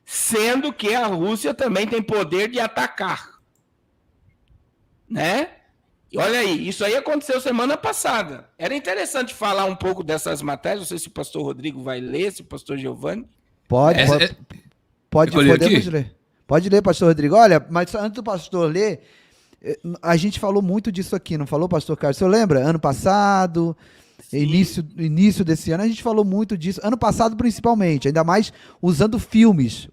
[SPEAKER 2] sendo que a Rússia também tem poder de atacar. Né? E olha aí, isso aí aconteceu semana passada. Era interessante falar um pouco dessas matérias, não sei se o pastor Rodrigo vai ler, se o pastor Giovanni.
[SPEAKER 1] Podemos ler. Pode ler, pastor Rodrigo. Olha, mas antes do pastor ler, a gente falou muito disso aqui, não falou, pastor Carlos? Você lembra? Ano passado, início desse ano, a gente falou muito disso. Ano passado, principalmente, ainda mais usando filmes.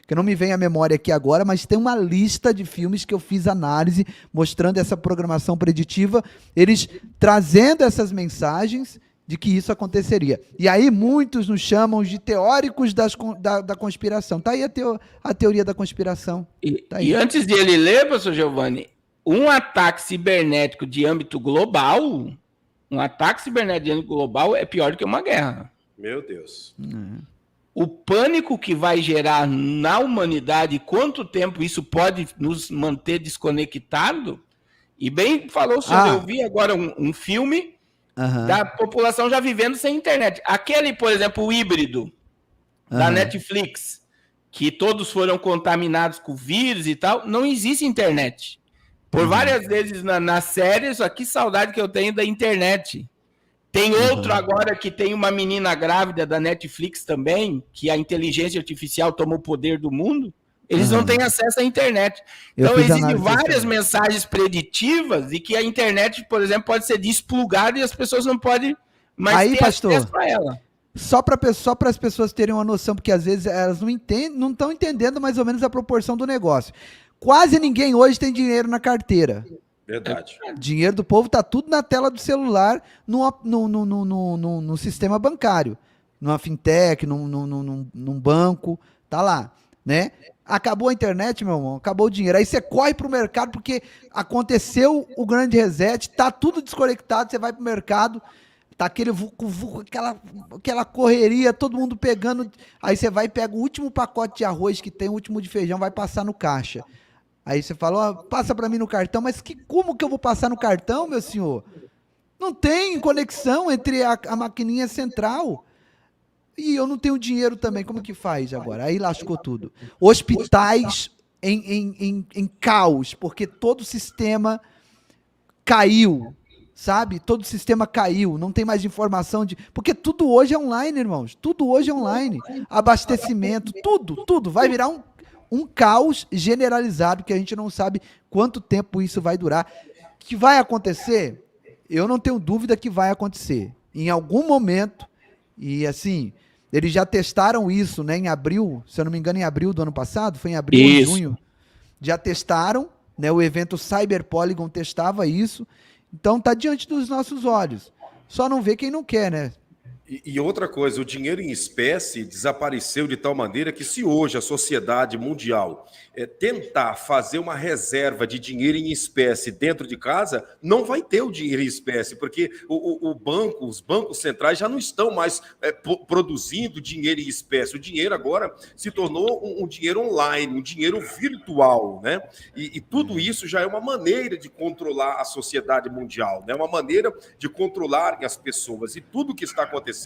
[SPEAKER 1] Que não me vem à memória aqui agora, mas tem uma lista de filmes que eu fiz análise, mostrando essa programação preditiva, eles trazendo essas mensagens de que isso aconteceria. E aí muitos nos chamam de teóricos da conspiração. Tá aí a teoria da conspiração. Tá aí.
[SPEAKER 2] E antes de ele ler, professor Giovanni, um ataque cibernético de âmbito global é pior do que uma guerra.
[SPEAKER 3] Meu Deus.
[SPEAKER 2] O pânico que vai gerar na humanidade, quanto tempo isso pode nos manter desconectado? E bem falou o senhor, eu vi agora um filme da população já vivendo sem internet. Aquele, por exemplo, o híbrido da Netflix, que todos foram contaminados com vírus e tal, não existe internet. Por várias vezes na série, só que saudade que eu tenho da internet. Tem outro agora que tem uma menina grávida da Netflix também, que a inteligência artificial tomou o poder do mundo. Eles não têm acesso à internet. Então, existem várias mensagens preditivas e que a internet, por exemplo, pode ser desplugada e as pessoas não podem mais ter acesso a ela.
[SPEAKER 1] Só para as pessoas terem uma noção, porque às vezes elas não estão entendendo mais ou menos a proporção do negócio. Quase ninguém hoje tem dinheiro na carteira.
[SPEAKER 3] Verdade.
[SPEAKER 1] Dinheiro do povo está tudo na tela do celular, no sistema bancário. Numa fintech, num banco, tá lá, né? Acabou a internet, meu irmão, acabou o dinheiro. Aí você corre pro mercado porque aconteceu o grande reset, tá tudo desconectado, você vai pro mercado, tá aquele aquela correria, todo mundo pegando. Aí você vai e pega o último pacote de arroz que tem, o último de feijão, vai passar no caixa. Aí você fala, passa para mim no cartão, mas como que eu vou passar no cartão, meu senhor? Não tem conexão entre a maquininha central. E eu não tenho dinheiro também, como que faz agora? Aí lascou tudo. Hospitais em caos, porque todo o sistema caiu, sabe? Todo o sistema caiu, não tem mais informação porque tudo hoje é online, irmãos. Tudo hoje é online. Abastecimento, tudo. Vai virar um caos generalizado, que a gente não sabe quanto tempo isso vai durar. Que vai acontecer? Eu não tenho dúvida que vai acontecer. Em algum momento, e assim, eles já testaram isso, né, em abril, se eu não me engano, em abril do ano passado, foi em abril ou em junho. Já testaram, né, o evento Cyber Polygon testava isso, então tá diante dos nossos olhos. Só não vê quem não quer, né?
[SPEAKER 3] E outra coisa, o dinheiro em espécie desapareceu de tal maneira que se hoje a sociedade mundial tentar fazer uma reserva de dinheiro em espécie dentro de casa, não vai ter o dinheiro em espécie, porque os bancos centrais já não estão mais produzindo dinheiro em espécie. O dinheiro agora se tornou um dinheiro online, um dinheiro virtual, né? E tudo isso já é uma maneira de controlar a sociedade mundial, né? Uma maneira de controlar as pessoas. E tudo que está acontecendo,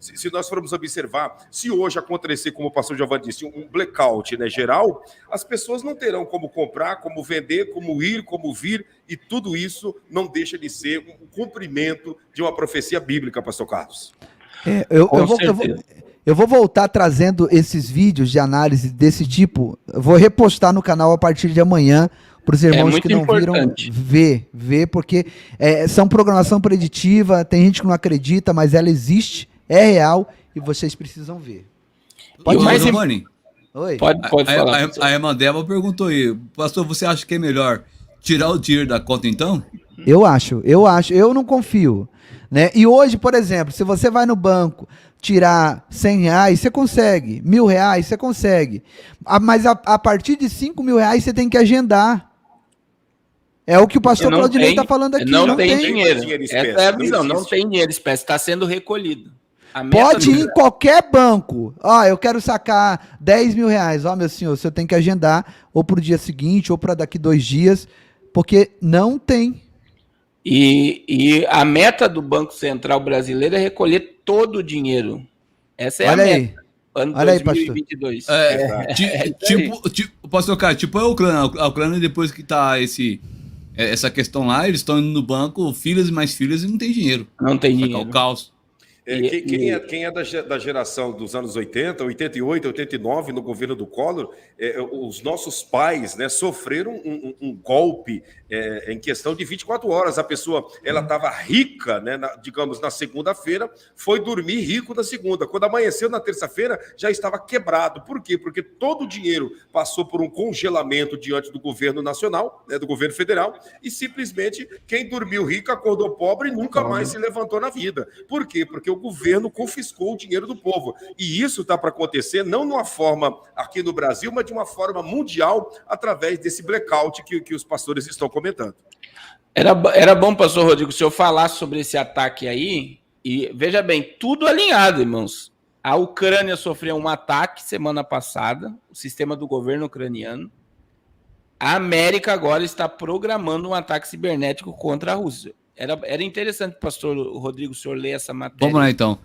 [SPEAKER 3] se nós formos observar, se hoje acontecer, como o pastor Giovanni disse, um blackout, né, geral, as pessoas não terão como comprar, como vender, como ir, como vir, e tudo isso não deixa de ser um cumprimento de uma profecia bíblica, pastor Carlos.
[SPEAKER 1] Eu vou voltar trazendo esses vídeos de análise desse tipo, eu vou repostar no canal a partir de amanhã, para os irmãos que não
[SPEAKER 2] importante.
[SPEAKER 1] viram, ver, porque são programação preditiva, tem gente que não acredita, mas ela existe, é real, e vocês precisam ver.
[SPEAKER 4] Giovanni,
[SPEAKER 1] Oi?
[SPEAKER 2] Pode falar.
[SPEAKER 4] A irmã Débora perguntou aí, pastor, você acha que é melhor tirar o dinheiro da conta então?
[SPEAKER 1] Eu acho, eu não confio, né? E hoje, por exemplo, se você vai no banco tirar R$100, você consegue, R$1.000, você consegue, mas a partir de R$5.000 você tem que agendar. É o que o pastor Claudinei está falando aqui.
[SPEAKER 2] Não tem dinheiro.
[SPEAKER 3] Espécie,
[SPEAKER 2] Essa é a visão, não tem dinheiro espécie, está sendo recolhido.
[SPEAKER 1] Pode ir em qualquer banco. Eu quero sacar R$10.000. Meu senhor, você tem que agendar ou para o dia seguinte ou para daqui 2 dias, porque não tem.
[SPEAKER 2] E a meta do Banco Central brasileiro é recolher todo o dinheiro. Essa é a meta. Ano
[SPEAKER 1] Olha
[SPEAKER 2] 2022.
[SPEAKER 4] Pastor Caio, tipo a Ucrânia depois que tá essa questão lá, eles estão indo no banco, filhas e mais filhas, e não tem dinheiro.
[SPEAKER 2] Não tem dinheiro.
[SPEAKER 4] É o caos.
[SPEAKER 3] Quem é da geração dos anos 80, 88, 89, no governo do Collor, os nossos pais, né, sofreram um golpe em questão de 24 horas. A pessoa estava rica, né, digamos, na segunda-feira, foi dormir rico na segunda. Quando amanheceu na terça-feira, já estava quebrado. Por quê? Porque todo o dinheiro passou por um congelamento diante do governo nacional, né, do governo federal, e simplesmente quem dormiu rico acordou pobre e nunca mais se levantou na vida. Por quê? Porque o governo confiscou o dinheiro do povo. E isso está para acontecer não de uma forma aqui no Brasil, mas de uma forma mundial, através desse blackout que os pastores estão comentando.
[SPEAKER 2] Era bom, pastor Rodrigo, se eu falasse sobre esse ataque aí, e veja bem, tudo alinhado, irmãos. A Ucrânia sofreu um ataque semana passada, o sistema do governo ucraniano. A América agora está programando um ataque cibernético contra a Rússia. Era interessante, pastor Rodrigo, o senhor ler essa matéria.
[SPEAKER 4] Vamos lá, então.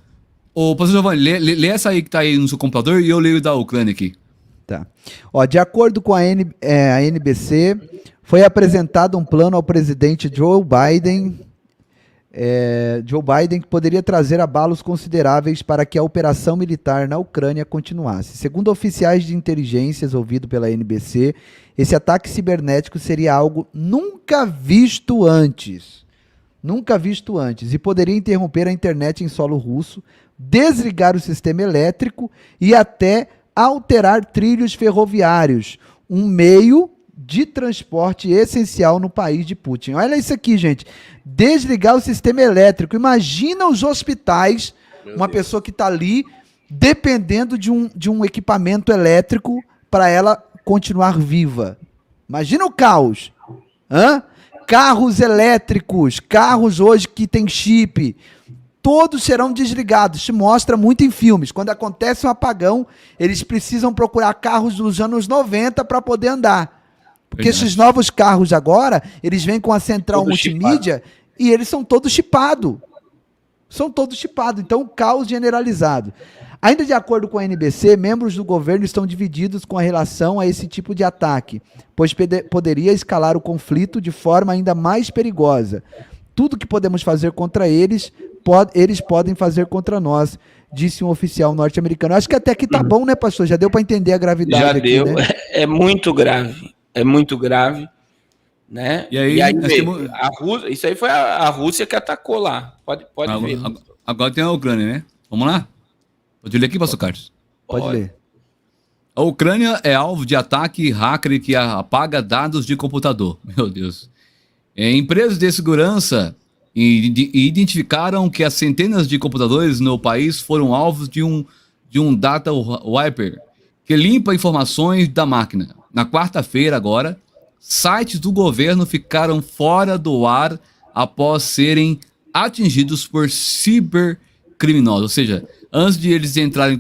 [SPEAKER 4] Ô, pastor Giovanni, lê essa aí que tá aí no seu computador e eu leio da Ucrânia aqui.
[SPEAKER 1] Tá. De acordo com a NBC, foi apresentado um plano ao presidente Joe Biden, que poderia trazer abalos consideráveis para que a operação militar na Ucrânia continuasse. Segundo oficiais de inteligência ouvidos pela NBC, esse ataque cibernético seria algo nunca visto antes, e poderia interromper a internet em solo russo, desligar o sistema elétrico e até alterar trilhos ferroviários, um meio de transporte essencial no país de Putin. Olha isso aqui, gente. Desligar o sistema elétrico. Imagina os hospitais, uma pessoa que está ali dependendo de um equipamento elétrico para ela continuar viva. Imagina o caos. Carros elétricos, carros hoje que tem chip, todos serão desligados. Isso mostra muito em filmes. Quando acontece um apagão, eles precisam procurar carros dos anos 90 para poder andar. Porque esses novos carros agora, eles vêm com a central todo multimídia chipado. E eles são todos chipados. Então, caos generalizado. Ainda de acordo com a NBC, membros do governo estão divididos com relação a esse tipo de ataque, pois poderia escalar o conflito de forma ainda mais perigosa. Tudo que podemos fazer contra eles, eles podem fazer contra nós, disse um oficial norte-americano. Acho que até aqui tá bom, né, pastor? Já deu para entender a gravidade.
[SPEAKER 2] Já
[SPEAKER 1] aqui,
[SPEAKER 2] deu.
[SPEAKER 1] Né?
[SPEAKER 2] É muito grave. Né?
[SPEAKER 4] E aí
[SPEAKER 2] a Rússia, isso aí foi a Rússia que atacou lá. Pode ver.
[SPEAKER 4] Agora tem a Ucrânia, né? Vamos lá? Pode ler aqui, pastor Carlos?
[SPEAKER 1] Pode ler.
[SPEAKER 4] A Ucrânia é alvo de ataque hacker que apaga dados de computador. Meu Deus. Empresas de segurança e identificaram que as centenas de computadores no país foram alvos de um data wiper que limpa informações da máquina. Na quarta-feira, agora, sites do governo ficaram fora do ar após serem atingidos por cibercriminosos. Ou seja, antes de eles entrarem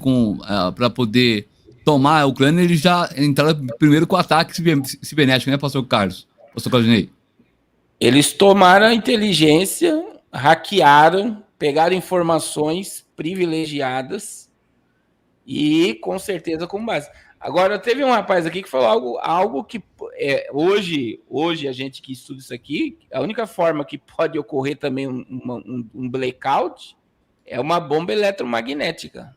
[SPEAKER 4] para poder tomar a Ucrânia, eles já entraram primeiro com ataque cibernético, né, pastor Carlos? Pastor Claudinei?
[SPEAKER 2] Eles tomaram a inteligência, hackearam, pegaram informações privilegiadas e, com certeza, com base. Agora, teve um rapaz aqui que falou algo que hoje a gente que estuda isso aqui, a única forma que pode ocorrer também um blackout é uma bomba eletromagnética.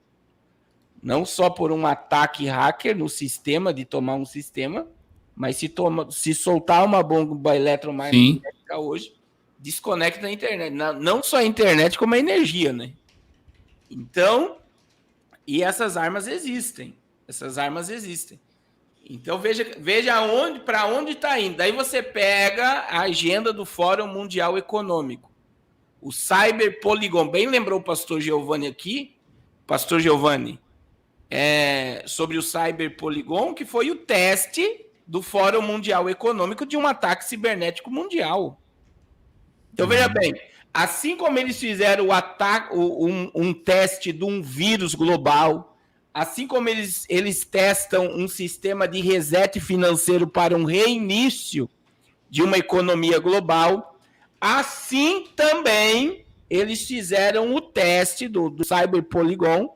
[SPEAKER 2] Não só por um ataque hacker no sistema, de tomar um sistema, mas se soltar uma bomba eletromagnética hoje, desconecta a internet. Não só a internet, como a energia, né? Então, e essas armas existem. Então, veja para onde está indo. Daí você pega a agenda do Fórum Mundial Econômico. O Cyber Polygon, bem lembrou o pastor Giovanni aqui, pastor Giovanni, sobre o Cyber Polygon, que foi o teste do Fórum Mundial Econômico de um ataque cibernético mundial. Então, veja bem, assim como eles fizeram um teste de um vírus global, assim como eles testam um sistema de reset financeiro para um reinício de uma economia global, assim também eles fizeram o teste do Cyber Polygon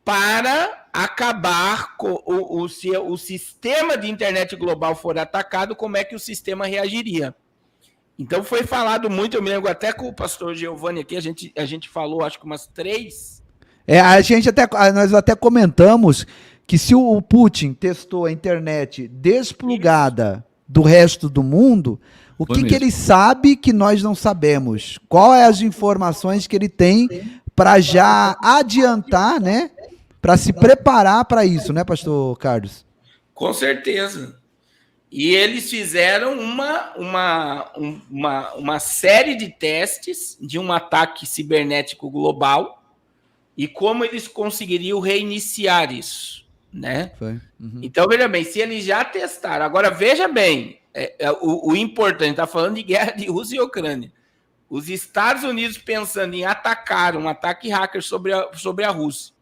[SPEAKER 2] para acabar com se o sistema de internet global for atacado, como é que o sistema reagiria. Então foi falado muito, eu me lembro até com o pastor Giovanni aqui, a gente falou acho que umas 3.
[SPEAKER 1] Nós até comentamos que se o Putin testou a internet desplugada do resto do mundo, o que ele sabe que nós não sabemos? Quais as informações que ele tem para já adiantar, né? Para se preparar para isso, né, pastor Carlos?
[SPEAKER 2] Com certeza. E eles fizeram uma série de testes de um ataque cibernético global e como eles conseguiriam reiniciar isso, né? Então, veja bem, se eles já testaram... Agora, veja bem, o importante, está falando de guerra de Rússia e Ucrânia. Os Estados Unidos pensando em atacar um ataque hacker sobre a Rússia.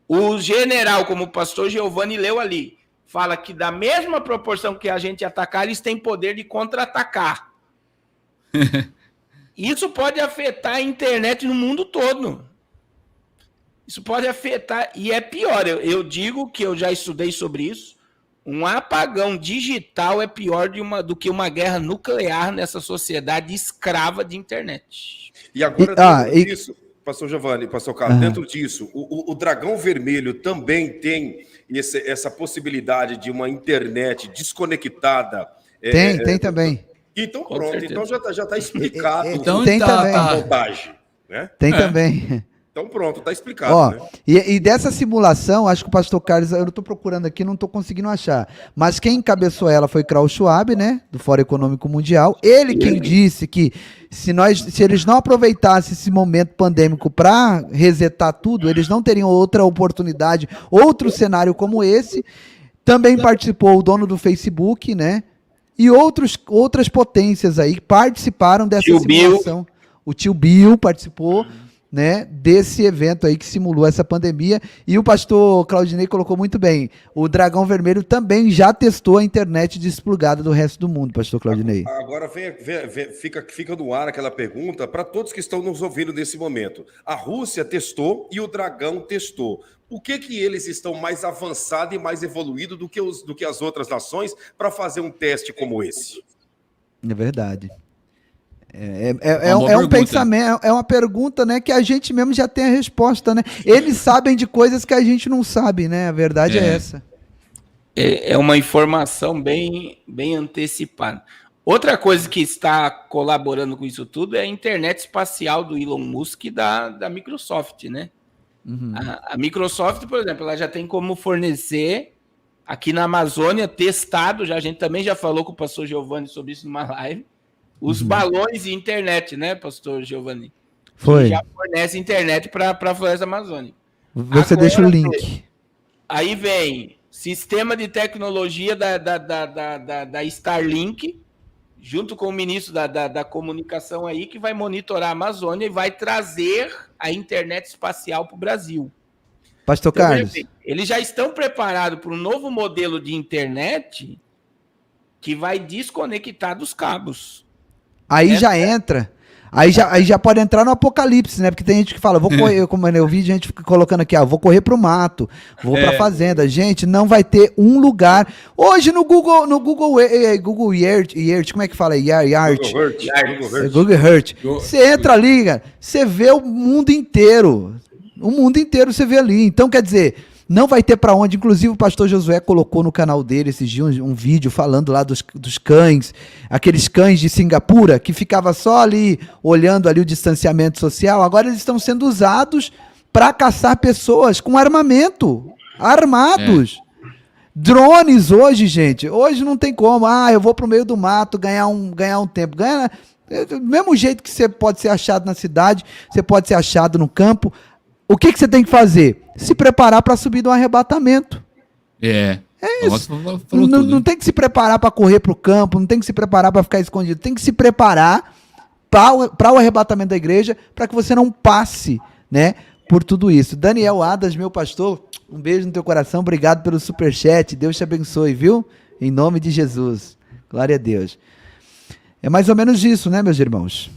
[SPEAKER 2] O general, como o pastor Giovanni leu ali, fala que da mesma proporção que a gente atacar, eles têm poder de contra-atacar. Isso pode afetar a internet no mundo todo. Isso pode afetar, e é pior, eu digo que eu já estudei sobre isso, um apagão digital é pior do que uma guerra nuclear nessa sociedade escrava de internet.
[SPEAKER 3] E agora, dentro disso, pastor Giovanni, pastor Carlos, dentro disso, o Dragão Vermelho também tem essa possibilidade de uma internet desconectada.
[SPEAKER 1] Tem também.
[SPEAKER 3] Então, pronto, então já está explicado
[SPEAKER 1] tem também.
[SPEAKER 3] a montagem. Né?
[SPEAKER 1] Tem também.
[SPEAKER 3] Então pronto, tá explicado. Né?
[SPEAKER 1] E dessa simulação, acho que o pastor Carlos, eu não estou procurando aqui, não estou conseguindo achar, mas quem encabeçou ela foi Klaus Schwab, né, do Fórum Econômico Mundial. Ele quem disse que se eles não aproveitassem esse momento pandêmico para resetar tudo, eles não teriam outra oportunidade, outro cenário como esse. Também participou o dono do Facebook, né, e outras potências aí que participaram dessa simulação. O tio Bill participou, né, desse evento aí que simulou essa pandemia, e o pastor Claudinei colocou muito bem, o Dragão Vermelho também já testou a internet desplugada do resto do mundo, pastor Claudinei.
[SPEAKER 3] Agora fica no ar aquela pergunta para todos que estão nos ouvindo nesse momento. A Rússia testou e o Dragão testou. O que eles estão mais avançados e mais evoluídos do que as outras nações para fazer um teste como esse?
[SPEAKER 1] É verdade. É um pensamento, é uma pergunta, né, que a gente mesmo já tem a resposta, né? Eles sabem de coisas que a gente não sabe, né? A verdade é essa.
[SPEAKER 2] É uma informação bem antecipada. Outra coisa que está colaborando com isso tudo é a internet espacial do Elon Musk e da Microsoft, né? A Microsoft, por exemplo, ela já tem como fornecer aqui na Amazônia, testado, a gente também já falou com o pastor Giovanni sobre isso numa live, os balões de internet, né, pastor Giovanni?
[SPEAKER 1] Foi.
[SPEAKER 2] Que já fornece internet para a floresta amazônica.
[SPEAKER 1] Você deixa o link.
[SPEAKER 2] Aí vem sistema de tecnologia da Starlink, junto com o ministro da comunicação aí, que vai monitorar a Amazônia e vai trazer a internet espacial para o Brasil.
[SPEAKER 1] Pastor
[SPEAKER 2] Então,
[SPEAKER 1] Carlos.
[SPEAKER 2] eles já estão preparados para um novo modelo de internet que vai desconectar dos cabos.
[SPEAKER 1] Aí já entra. Aí já pode entrar no apocalipse, né? Porque tem gente que fala, vou correr, como eu vi gente colocando aqui, vou correr pro mato, vou pra fazenda. Gente, não vai ter um lugar. Hoje no Google Earth, como é que fala? Google Earth. Você entra ali, cara, você vê o mundo inteiro. O mundo inteiro você vê ali. Então, quer dizer, não vai ter pra onde. Inclusive, o pastor Josué colocou no canal dele esses dias um vídeo falando lá dos cães, aqueles cães de Singapura, que ficava só ali, olhando ali o distanciamento social. Agora eles estão sendo usados para caçar pessoas com armamento, armados. Drones hoje, gente. Hoje não tem como. Eu vou pro meio do mato ganhar um tempo. Do mesmo jeito que você pode ser achado na cidade, você pode ser achado no campo. O que você tem que fazer? Se preparar para subir do arrebatamento. É isso. Não tem que se preparar para correr para o campo, não tem que se preparar para ficar escondido. Tem que se preparar para o arrebatamento da igreja, para que você não passe, né, por tudo isso. Daniel Adas, meu pastor, um beijo no teu coração. Obrigado pelo superchat. Deus te abençoe, viu? Em nome de Jesus. Glória a Deus. É mais ou menos isso, né, meus irmãos?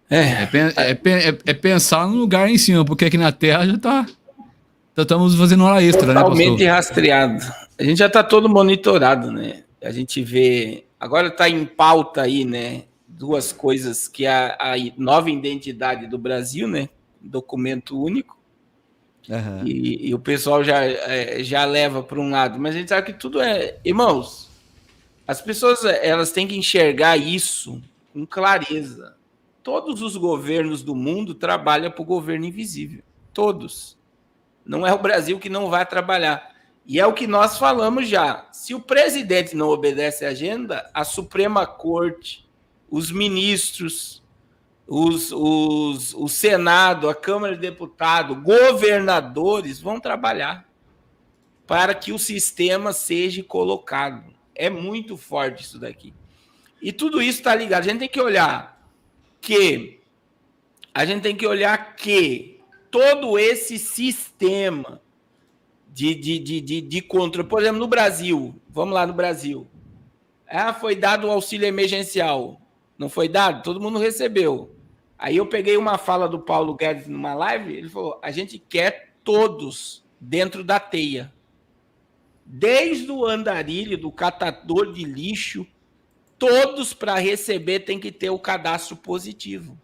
[SPEAKER 4] É pensar no lugar em cima, porque aqui na Terra já estamos fazendo hora extra,
[SPEAKER 2] totalmente,
[SPEAKER 4] né, pastor?
[SPEAKER 2] rastreado. A gente já está todo monitorado, né? A gente vê... Agora está em pauta aí, né? Duas coisas, que a nova identidade do Brasil, né? Documento único. E o pessoal já leva para um lado. Mas a gente sabe que tudo é... Irmãos, as pessoas elas têm que enxergar isso com clareza. Todos os governos do mundo trabalham para o governo invisível. Todos. Não é o Brasil que não vai trabalhar. E é o que nós falamos já. Se o presidente não obedece à agenda, a Suprema Corte, os ministros, o Senado, a Câmara de Deputados, governadores vão trabalhar para que o sistema seja colocado. É muito forte isso daqui. E tudo isso está ligado. A gente tem que olhar que todo esse sistema de controle, por exemplo, no Brasil, vamos lá no Brasil, foi dado o auxílio emergencial, não foi dado? Todo mundo recebeu. Aí eu peguei uma fala do Paulo Guedes numa live, ele falou, a gente quer todos dentro da teia, desde o andarilho, do catador de lixo, todos para receber tem que ter o cadastro positivo.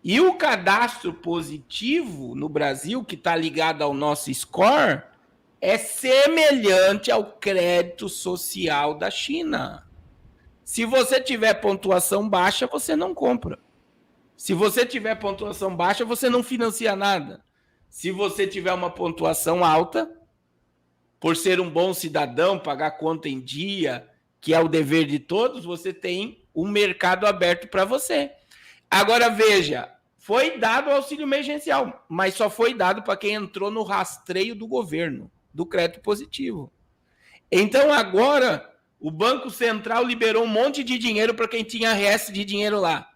[SPEAKER 2] E o cadastro positivo no Brasil, que está ligado ao nosso score, é semelhante ao crédito social da China. Se você tiver pontuação baixa, você não compra. Se você tiver pontuação baixa, você não financia nada. Se você tiver uma pontuação alta, por ser um bom cidadão, pagar conta em dia, que é o dever de todos, você tem um mercado aberto para você. Agora, veja, foi dado o auxílio emergencial, mas só foi dado para quem entrou no rastreio do governo, do crédito positivo. Então, agora, o Banco Central liberou um monte de dinheiro para quem tinha resto de dinheiro lá.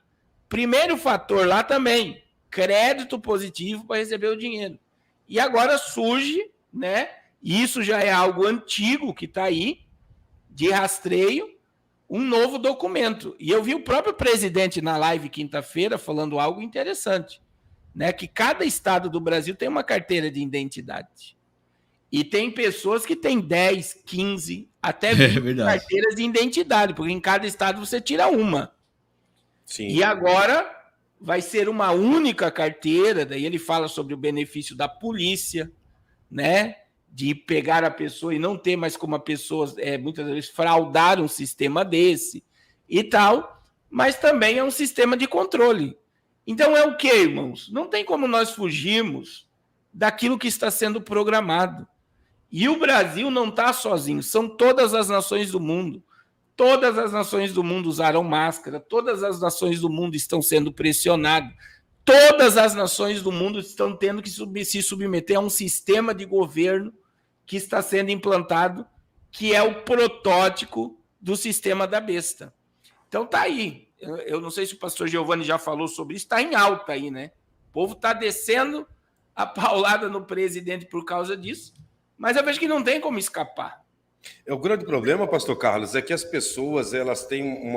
[SPEAKER 2] Primeiro fator lá também, crédito positivo para receber o dinheiro. E agora surge, né? E isso já é algo antigo que está aí, de rastreio, um novo documento. E eu vi o próprio presidente na live quinta-feira falando algo interessante, né? Que cada estado do Brasil tem uma carteira de identidade. E tem pessoas que têm 10, 15, até 20 carteiras de identidade, porque em cada estado você tira uma. Sim. E agora vai ser uma única carteira, daí ele fala sobre o benefício da polícia, né? De pegar a pessoa e não ter mais como a pessoa, muitas vezes, fraudar um sistema desse e tal, mas também é um sistema de controle. Então é o quê, irmãos? Não tem como nós fugirmos daquilo que está sendo programado. E o Brasil não está sozinho, são todas as nações do mundo. Todas as nações do mundo usaram máscara, todas as nações do mundo estão sendo pressionadas, todas as nações do mundo estão tendo que se submeter a um sistema de governo que está sendo implantado, que é o protótipo do sistema da besta. Então tá aí. Eu não sei se o pastor Giovanni já falou sobre isso, está em alta aí, né? O povo está descendo a paulada no presidente por causa disso, mas eu vejo que não tem como escapar.
[SPEAKER 3] O grande problema, pastor Carlos, é que as pessoas elas têm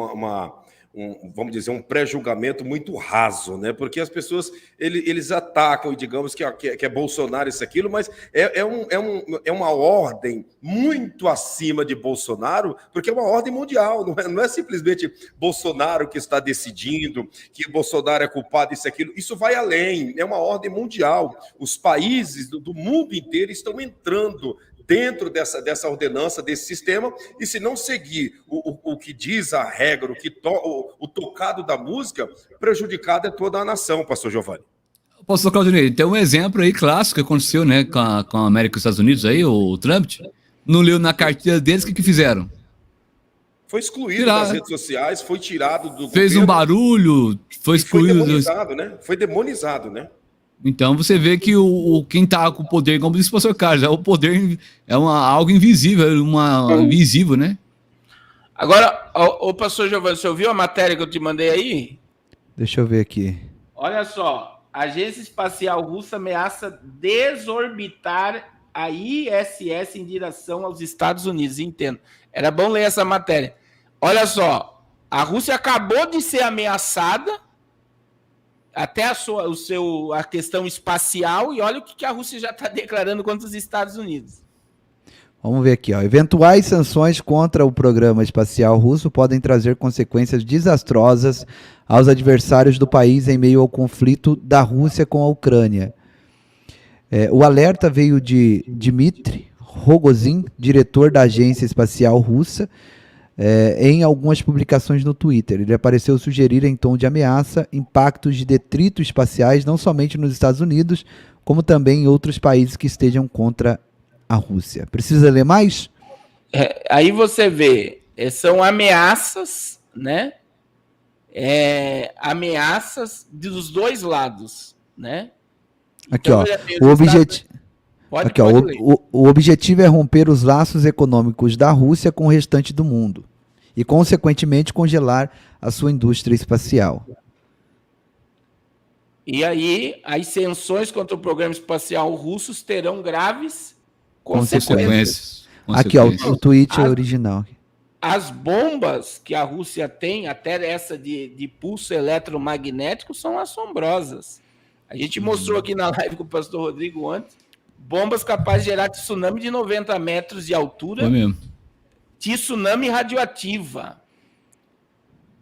[SPEAKER 3] vamos dizer, um pré-julgamento muito raso, né? Porque as pessoas eles atacam, digamos que é Bolsonaro isso, aquilo, mas é uma ordem muito acima de Bolsonaro, porque é uma ordem mundial, não é simplesmente Bolsonaro que está decidindo, que Bolsonaro é culpado disso, aquilo. Isso vai além, é uma ordem mundial. Os países do mundo inteiro estão entrando dentro dessa ordenança, desse sistema, e se não seguir o que diz a regra, o tocado da música, prejudicada é toda a nação, pastor Giovanni.
[SPEAKER 4] Pastor Claudinei, tem um exemplo aí clássico que aconteceu, né, com a América e os Estados Unidos aí, o Trump, não leu na cartilha deles, o que fizeram?
[SPEAKER 3] Foi excluído das redes sociais, foi tirado do
[SPEAKER 4] Fez governo, um barulho, foi excluído.
[SPEAKER 3] Foi demonizado, né? Foi demonizado, né?
[SPEAKER 4] Então você vê que quem tá com o poder, como disse o pastor Carlos, o poder é algo invisível, invisível, né?
[SPEAKER 2] Agora, o pastor Giovanni, você ouviu a matéria que eu te mandei aí?
[SPEAKER 1] Deixa eu ver aqui.
[SPEAKER 2] Olha só, a Agência Espacial Russa ameaça desorbitar a ISS em direção aos Estados Unidos, entendo. Era bom ler essa matéria. Olha só, a Rússia acabou de ser ameaçada, até a questão espacial, e olha o que a Rússia já está declarando contra os Estados Unidos.
[SPEAKER 1] Vamos ver aqui, ó. Eventuais sanções contra o programa espacial russo podem trazer consequências desastrosas aos adversários do país em meio ao conflito da Rússia com a Ucrânia. O alerta veio de Dmitry Rogozin, diretor da Agência Espacial Russa, em algumas publicações no Twitter. Ele apareceu sugerir em tom de ameaça impactos de detritos espaciais não somente nos Estados Unidos, como também em outros países que estejam contra a Rússia. Precisa ler mais?
[SPEAKER 2] Aí você vê, são ameaças, né? Ameaças dos dois lados, né?
[SPEAKER 1] Aqui, então, ó, o objetivo é romper os laços econômicos da Rússia com o restante do mundo e, consequentemente, congelar a sua indústria espacial.
[SPEAKER 2] E aí, as sanções contra o programa espacial russo terão graves consequências.
[SPEAKER 1] Aqui, ó, o tweet original.
[SPEAKER 2] As bombas que a Rússia tem, até essa de pulso eletromagnético, são assombrosas. A gente mostrou aqui na live com o pastor Rodrigo antes, bombas capazes de gerar tsunami de 90 metros de altura.
[SPEAKER 4] Foi mesmo.
[SPEAKER 2] Tsunami radioativa.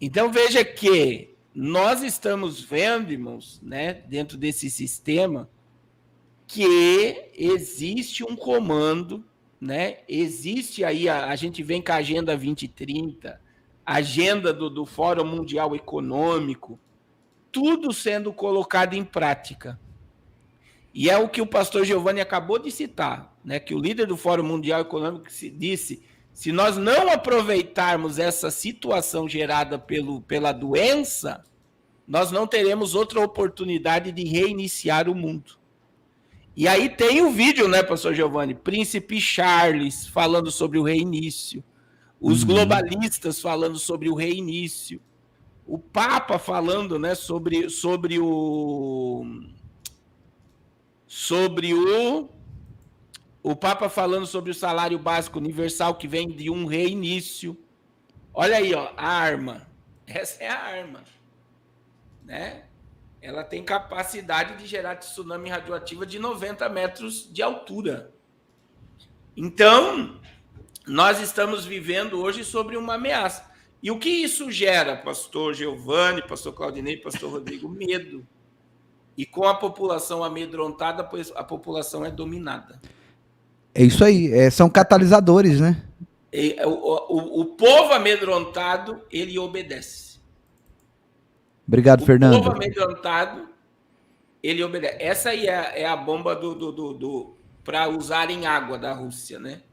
[SPEAKER 2] Então veja que nós estamos vendo, irmãos, né, dentro desse sistema, que existe um comando, né? Existe aí, a gente vem com a Agenda 2030, agenda do Fórum Mundial Econômico, tudo sendo colocado em prática. E é o que o pastor Giovanni acabou de citar, né? Que o líder do Fórum Mundial Econômico disse, se nós não aproveitarmos essa situação gerada pela doença, nós não teremos outra oportunidade de reiniciar o mundo. E aí tem o vídeo, né, pastor Giovanni? Príncipe Charles falando sobre o reinício, os globalistas falando sobre o reinício, o Papa falando, né, sobre o Papa falando sobre o salário básico universal que vem de um reinício. Olha aí, ó, a arma. Essa é a arma, né? Ela tem capacidade de gerar tsunami radioativa de 90 metros de altura. Então, nós estamos vivendo hoje sobre uma ameaça. E o que isso gera, pastor Giovanni, pastor Claudinei, pastor Rodrigo? Medo. E com a população amedrontada, pois a população é dominada.
[SPEAKER 1] É isso aí, são catalisadores, né?
[SPEAKER 2] O povo amedrontado, ele obedece.
[SPEAKER 1] Obrigado, Fernando.
[SPEAKER 2] O povo amedrontado, ele obedece. Essa aí é a bomba para usar em água da Rússia, né?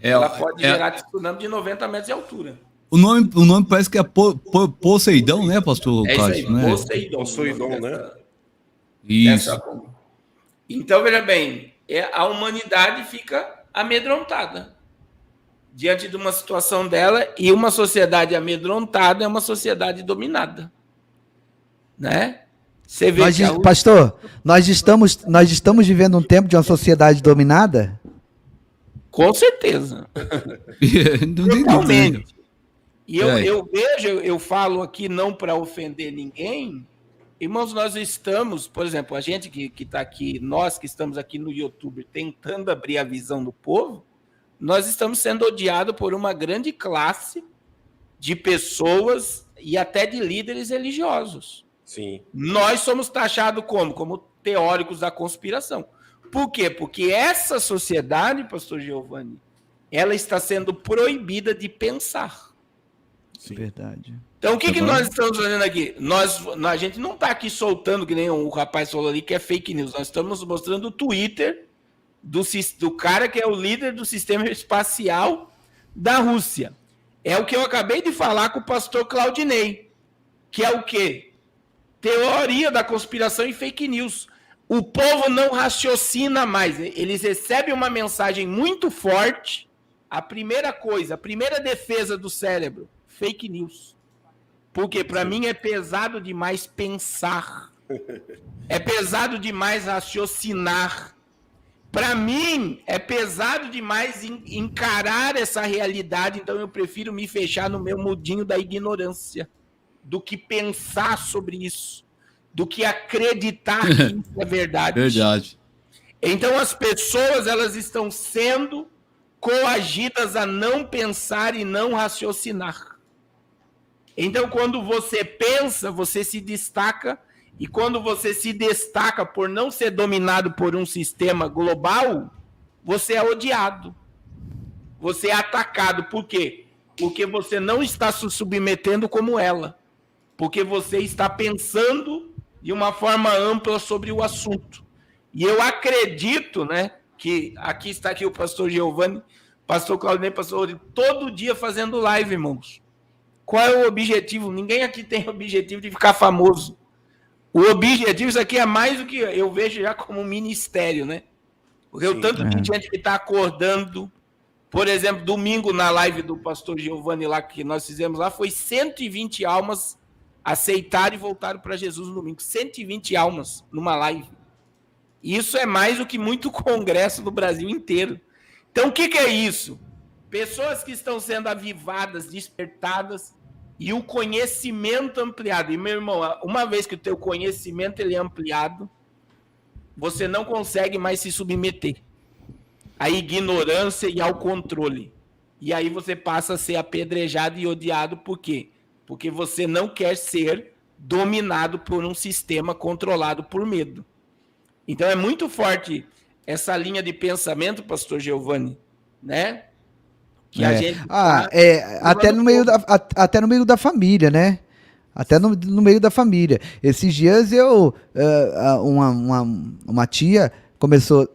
[SPEAKER 2] Ela pode gerar tsunami de 90 metros de altura.
[SPEAKER 4] O nome parece que é Poseidon, né, pastor
[SPEAKER 2] É isso aí,
[SPEAKER 4] Cláudio? Né?
[SPEAKER 3] Poseidon, né?
[SPEAKER 4] Isso.
[SPEAKER 2] Então, veja bem, a humanidade fica amedrontada diante de uma situação dela, e uma sociedade amedrontada é uma sociedade dominada. Né? Você vê
[SPEAKER 1] Pastor, nós estamos vivendo um tempo de uma sociedade dominada?
[SPEAKER 2] Com certeza.
[SPEAKER 4] Totalmente.
[SPEAKER 2] E eu vejo, eu falo aqui não para ofender ninguém. Irmãos, nós estamos, por exemplo, a gente que está aqui, nós que estamos aqui no YouTube tentando abrir a visão do povo, nós estamos sendo odiados por uma grande classe de pessoas e até de líderes religiosos.
[SPEAKER 3] Sim.
[SPEAKER 2] Nós somos taxados como teóricos da conspiração. Por quê? Porque essa sociedade, pastor Giovanni, ela está sendo proibida de pensar.
[SPEAKER 1] Sim. Verdade.
[SPEAKER 2] Então, o que nós estamos fazendo aqui? A gente não está aqui soltando, que nem o rapaz falou ali, que é fake news. Nós estamos mostrando o Twitter do cara que é o líder do sistema espacial da Rússia. É o que eu acabei de falar com o pastor Claudinei, que é o quê? Teoria da conspiração e fake news. O povo não raciocina mais. Eles recebem uma mensagem muito forte. A primeira defesa do cérebro, fake news. Porque para mim é pesado demais pensar. É pesado demais raciocinar. Para mim é pesado demais encarar essa realidade. Então eu prefiro me fechar no meu mundinho da ignorância do que pensar sobre isso, do que acreditar que isso é verdade.
[SPEAKER 4] Verdade.
[SPEAKER 2] Então as pessoas, elas estão sendo coagidas a não pensar e não raciocinar. Então quando você pensa, você se destaca, e quando você se destaca por não ser dominado por um sistema global, você é odiado. Você é atacado. Por quê? Porque você não está se submetendo como ela. Porque você está pensando de uma forma ampla sobre o assunto. E eu acredito, né, que aqui está aqui o pastor Giovanni, pastor Claudinei, pastor Rodrigo, todo dia fazendo live, irmãos. Qual é o objetivo? Ninguém aqui tem objetivo de ficar famoso. O objetivo, isso aqui é mais do que eu vejo já como um ministério, né? Porque o tanto de gente que está acordando, por exemplo, domingo na live do pastor Giovanni lá, que nós fizemos lá, foi 120 almas aceitaram e voltaram para Jesus no domingo. 120 almas numa live. Isso é mais do que muito congresso no Brasil inteiro. Então, o que é isso? Pessoas que estão sendo avivadas, despertadas, e o conhecimento ampliado. E, meu irmão, uma vez que o teu conhecimento ele é ampliado, você não consegue mais se submeter à ignorância e ao controle. E aí você passa a ser apedrejado e odiado. Por quê? Porque você não quer ser dominado por um sistema controlado por medo. Então é muito forte essa linha de pensamento, pastor Giovanni, né? Que a gente
[SPEAKER 1] até no meio da família, né? Até no meio da família. Esses dias uma tia começou,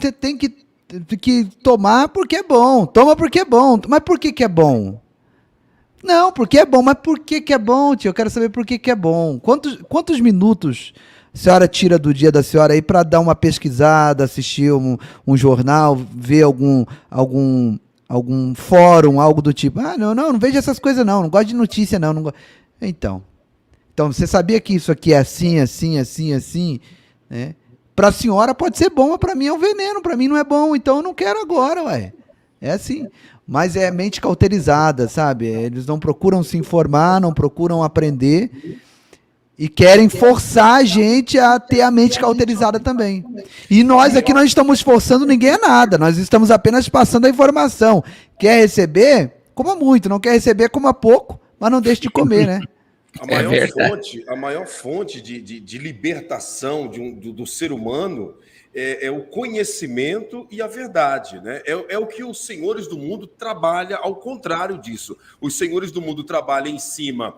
[SPEAKER 1] você tem que tomar porque é bom, toma porque é bom. Mas por que é bom? Não, porque é bom, mas por que é bom, tio? Eu quero saber por que é bom. Quantos minutos a senhora tira do dia da senhora aí para dar uma pesquisada, assistir um jornal, ver algum fórum, algo do tipo? Não vejo essas coisas não gosto de notícia não. Então, você sabia que isso aqui é assim, né? Para a senhora pode ser bom, mas para mim é um veneno, para mim não é bom, então eu não quero agora, ué. É assim. Mas é mente cauterizada, sabe? Eles não procuram se informar, não procuram aprender e querem forçar a gente a ter a mente cauterizada também. E nós aqui não estamos forçando ninguém a nada, nós estamos apenas passando a informação. Quer receber? Coma muito, não quer receber, coma pouco, mas não deixe de comer, né?
[SPEAKER 3] A maior fonte de libertação do ser humano é o conhecimento e a verdade, né? É o que os senhores do mundo trabalham ao contrário disso. Os senhores do mundo trabalham em cima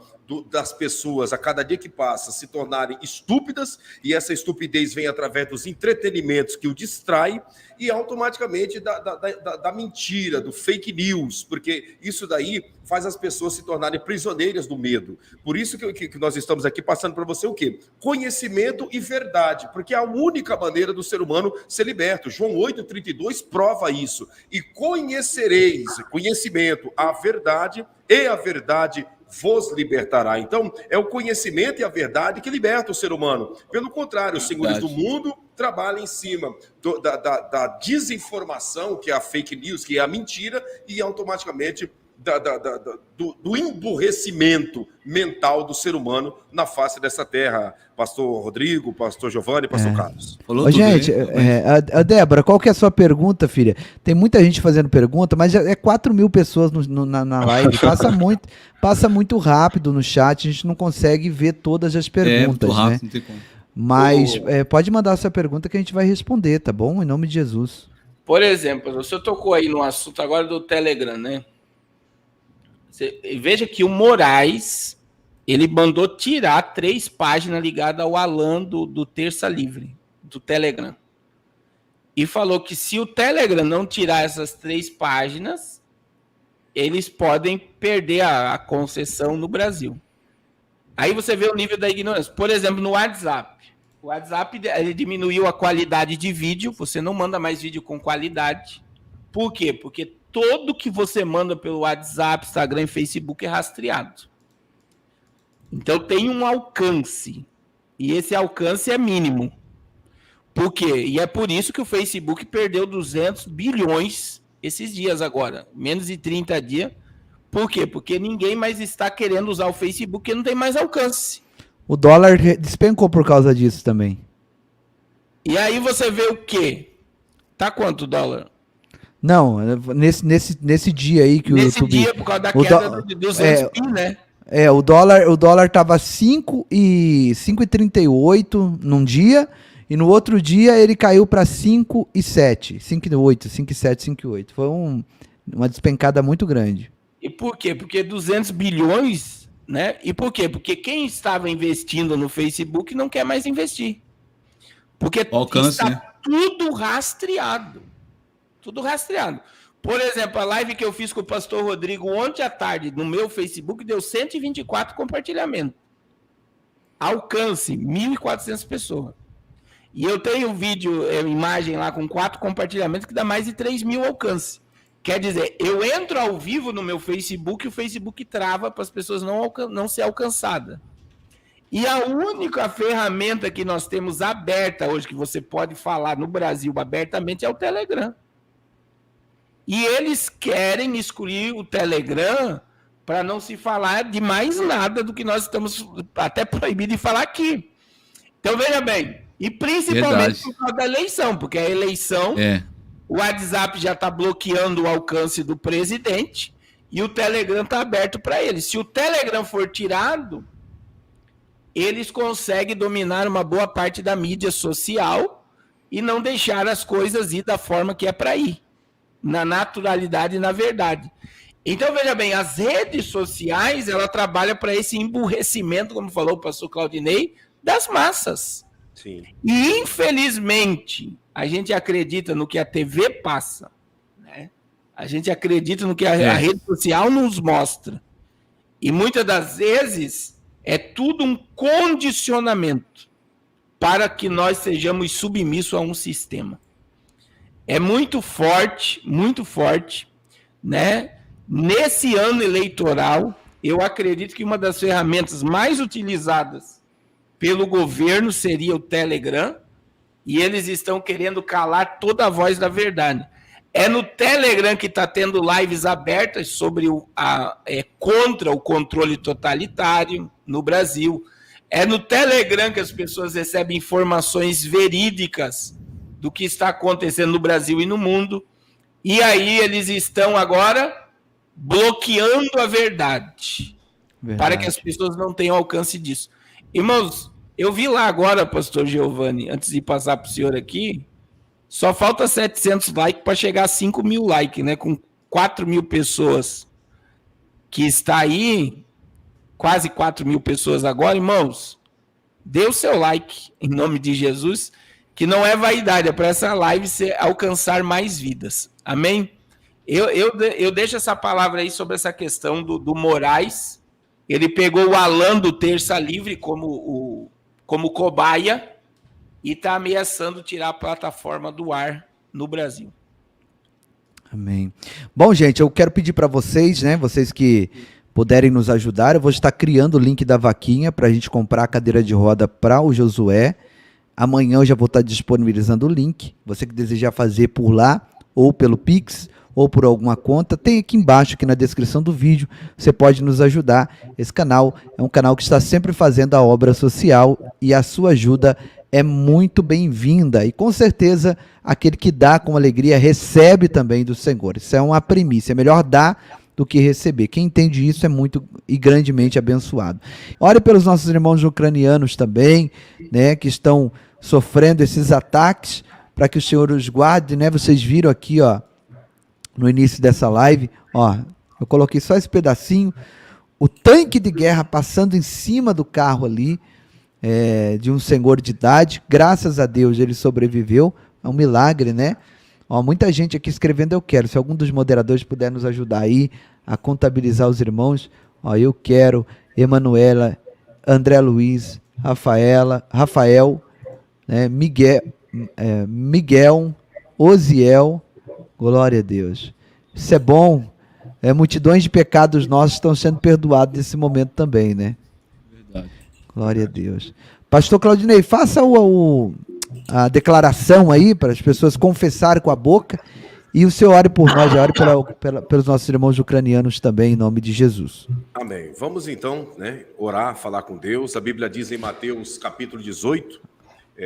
[SPEAKER 3] das pessoas, a cada dia que passa, se tornarem estúpidas, e essa estupidez vem através dos entretenimentos que o distraem, e automaticamente da mentira, do fake news, porque isso daí faz as pessoas se tornarem prisioneiras do medo. Por isso que nós estamos aqui passando para você o quê? Conhecimento e verdade, porque é a única maneira do ser humano ser liberto. João 8,32 prova isso. E conhecereis, conhecimento, a verdade, e a verdade vos libertará. Então, é o conhecimento e a verdade que liberta o ser humano. Pelo contrário, os senhores do mundo trabalham em cima da desinformação, que é a fake news, que é a mentira, e automaticamente do emburrecimento mental do ser humano na face dessa terra. Pastor Rodrigo, pastor Giovanni, pastor Carlos.
[SPEAKER 1] Ô, gente, a Débora, qual que é a sua pergunta, filha? Tem muita gente fazendo pergunta, mas é 4 mil pessoas na live. Passa muito rápido no chat, a gente não consegue ver todas as perguntas,
[SPEAKER 4] muito rápido,
[SPEAKER 1] né?
[SPEAKER 4] não tem como.
[SPEAKER 1] Mas pode mandar a sua pergunta que a gente vai responder, tá bom? Em nome de Jesus.
[SPEAKER 2] Por exemplo, o senhor tocou aí no assunto agora do Telegram, né? Veja que o Moraes, ele mandou tirar 3 páginas ligadas ao Alan do Terça Livre, do Telegram. E falou que se o Telegram não tirar essas 3 páginas, eles podem perder a concessão no Brasil. Aí você vê o nível da ignorância. Por exemplo, no WhatsApp. O WhatsApp ele diminuiu a qualidade de vídeo, você não manda mais vídeo com qualidade. Por quê? Porque tudo que você manda pelo WhatsApp, Instagram e Facebook é rastreado. Então tem um alcance. E esse alcance é mínimo. Por quê? E é por isso que o Facebook perdeu 200 bilhões esses dias agora. Menos de 30 dias. Por quê? Porque ninguém mais está querendo usar o Facebook, porque não tem mais alcance.
[SPEAKER 1] O dólar despencou por causa disso também.
[SPEAKER 2] E aí você vê o quê? Tá quanto o dólar?
[SPEAKER 1] Não, nesse dia aí que
[SPEAKER 2] Nesse
[SPEAKER 1] o YouTube...
[SPEAKER 2] dia, por causa da queda de 200 bi, né?
[SPEAKER 1] O dólar tava 5,38 num dia, e no outro dia ele caiu para 5,7, 5,8, 5,7, 5,8. Foi uma despencada muito grande.
[SPEAKER 2] E por quê? Porque 200 bilhões, né? E por quê? Porque quem estava investindo no Facebook não quer mais investir. Porque está tudo rastreado. Tudo rastreado. Por exemplo, a live que eu fiz com o pastor Rodrigo ontem à tarde no meu Facebook deu 124 compartilhamentos. Alcance, 1.400 pessoas. E eu tenho vídeo, imagem lá com 4 compartilhamentos que dá mais de 3.000 alcance. Quer dizer, eu entro ao vivo no meu Facebook e o Facebook trava para as pessoas não ser alcançadas. E a única ferramenta que nós temos aberta hoje, que você pode falar no Brasil abertamente, é o Telegram. E eles querem excluir o Telegram para não se falar de mais nada do que nós estamos até proibidos de falar aqui. Então, veja bem, e principalmente por causa da eleição, porque a eleição, o WhatsApp já está bloqueando o alcance do presidente e o Telegram está aberto para eles. Se o Telegram for tirado, eles conseguem dominar uma boa parte da mídia social e não deixar as coisas ir da forma que é para ir. Na naturalidade e na verdade. Então, veja bem, as redes sociais, ela trabalha para esse emburrecimento, como falou o pastor Claudinei, das massas.
[SPEAKER 3] Sim.
[SPEAKER 2] E, infelizmente, a gente acredita no que a TV passa, né? A gente acredita no que a rede social nos mostra. E, muitas das vezes, é tudo um condicionamento para que nós sejamos submissos a um sistema. É muito forte, né? Nesse ano eleitoral, eu acredito que uma das ferramentas mais utilizadas pelo governo seria o Telegram, e eles estão querendo calar toda a voz da verdade. É no Telegram que está tendo lives abertas sobre contra o controle totalitário no Brasil. É no Telegram que as pessoas recebem informações verídicas do que está acontecendo no Brasil e no mundo, e aí eles estão agora bloqueando a verdade. Para que as pessoas não tenham alcance disso. Irmãos, eu vi lá agora, pastor Giovanni, antes de passar para o senhor aqui, Só falta 700 likes para chegar a 5 mil likes, né? Com 4 mil pessoas que está aí, quase 4 mil pessoas agora, irmãos. Dê o seu like, em nome de Jesus, que não é vaidade, é para essa live alcançar mais vidas. Amém? Eu deixo essa palavra aí sobre essa questão do Moraes. Ele pegou o Alan do Terça Livre como cobaia e está ameaçando tirar a plataforma do ar no Brasil.
[SPEAKER 1] Amém. Bom, gente, eu quero pedir para vocês, né, vocês que puderem nos ajudar, eu vou estar criando o link da vaquinha para a gente comprar a cadeira de roda para o Josué. Amanhã eu já vou estar disponibilizando o link. Você que desejar fazer por lá, ou pelo Pix, ou por alguma conta, tem aqui embaixo, aqui na descrição do vídeo, você pode nos ajudar. Esse canal é um canal que está sempre fazendo a obra social e a sua ajuda é muito bem-vinda. E com certeza, aquele que dá com alegria recebe também do Senhor. Isso é uma premissa, é melhor dar do que receber. Quem entende isso é muito e grandemente abençoado. Ore pelos nossos irmãos ucranianos também, né, que estão sofrendo esses ataques, para que o Senhor os guarde, né? Vocês viram aqui, ó, no início dessa live, ó, eu coloquei só esse pedacinho, o tanque de guerra passando em cima do carro ali, de um senhor de idade. Graças a Deus ele sobreviveu, é um milagre, né? Ó, muita gente aqui escrevendo eu quero. Se algum dos moderadores puder nos ajudar aí a contabilizar os irmãos, ó, eu quero, Emanuela, André Luiz, Rafael, né, Miguel, Osiel, glória a Deus. Isso é bom. Multidões de pecados nossos estão sendo perdoados nesse momento também, né?
[SPEAKER 4] Verdade.
[SPEAKER 1] Glória a Deus. Pastor Claudinei, faça a declaração aí para as pessoas confessarem com a boca e o Senhor ore por nós, ore pelos nossos irmãos ucranianos também, em nome de Jesus.
[SPEAKER 3] Amém. Vamos então, né, orar, falar com Deus. A Bíblia diz em Mateus capítulo 18,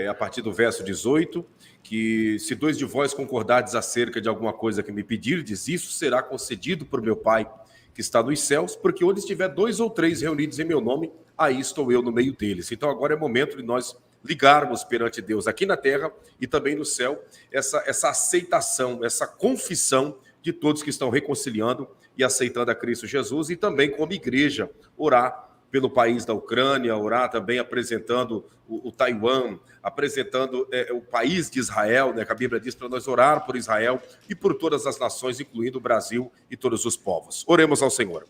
[SPEAKER 3] a partir do verso 18, que se 2 de vós concordardes acerca de alguma coisa que me pedirdes, isso será concedido por meu Pai que está nos céus, porque onde estiver 2 ou 3 reunidos em meu nome, aí estou eu no meio deles. Então agora é momento de nós ligarmos perante Deus aqui na terra e também no céu, essa aceitação, essa confissão de todos que estão reconciliando e aceitando a Cristo Jesus, e também como igreja orar pelo país da Ucrânia, orar também apresentando o Taiwan, apresentando o país de Israel, né, que a Bíblia diz para nós orar por Israel e por todas as nações, incluindo o Brasil e todos os povos. Oremos ao Senhor.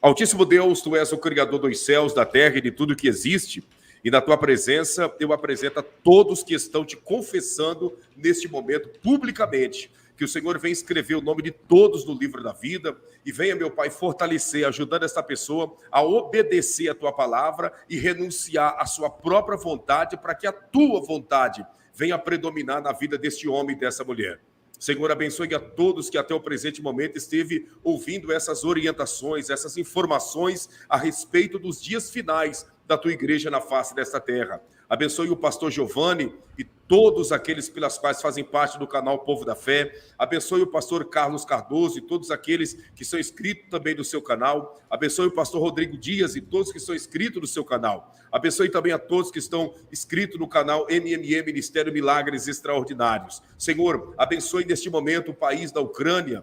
[SPEAKER 3] Altíssimo Deus, Tu és o Criador dos céus, da terra e de tudo que existe, e na Tua presença eu apresento a todos que estão Te confessando neste momento publicamente, que o Senhor venha escrever o nome de todos no livro da vida e venha, meu Pai, fortalecer, ajudando esta pessoa a obedecer a Tua palavra e renunciar à sua própria vontade para que a Tua vontade venha predominar na vida deste homem e dessa mulher. Senhor, abençoe a todos que até o presente momento esteve ouvindo essas orientações, essas informações a respeito dos dias finais da Tua igreja na face desta terra. Abençoe o pastor Giovanni e todos aqueles pelas quais fazem parte do canal Povo da Fé. Abençoe o pastor Carlos Cardoso e todos aqueles que são inscritos também no seu canal. Abençoe o pastor Rodrigo Dias e todos que são inscritos no seu canal. Abençoe também a todos que estão inscritos no canal MME, Ministério Milagres Extraordinários. Senhor, abençoe neste momento o país da Ucrânia.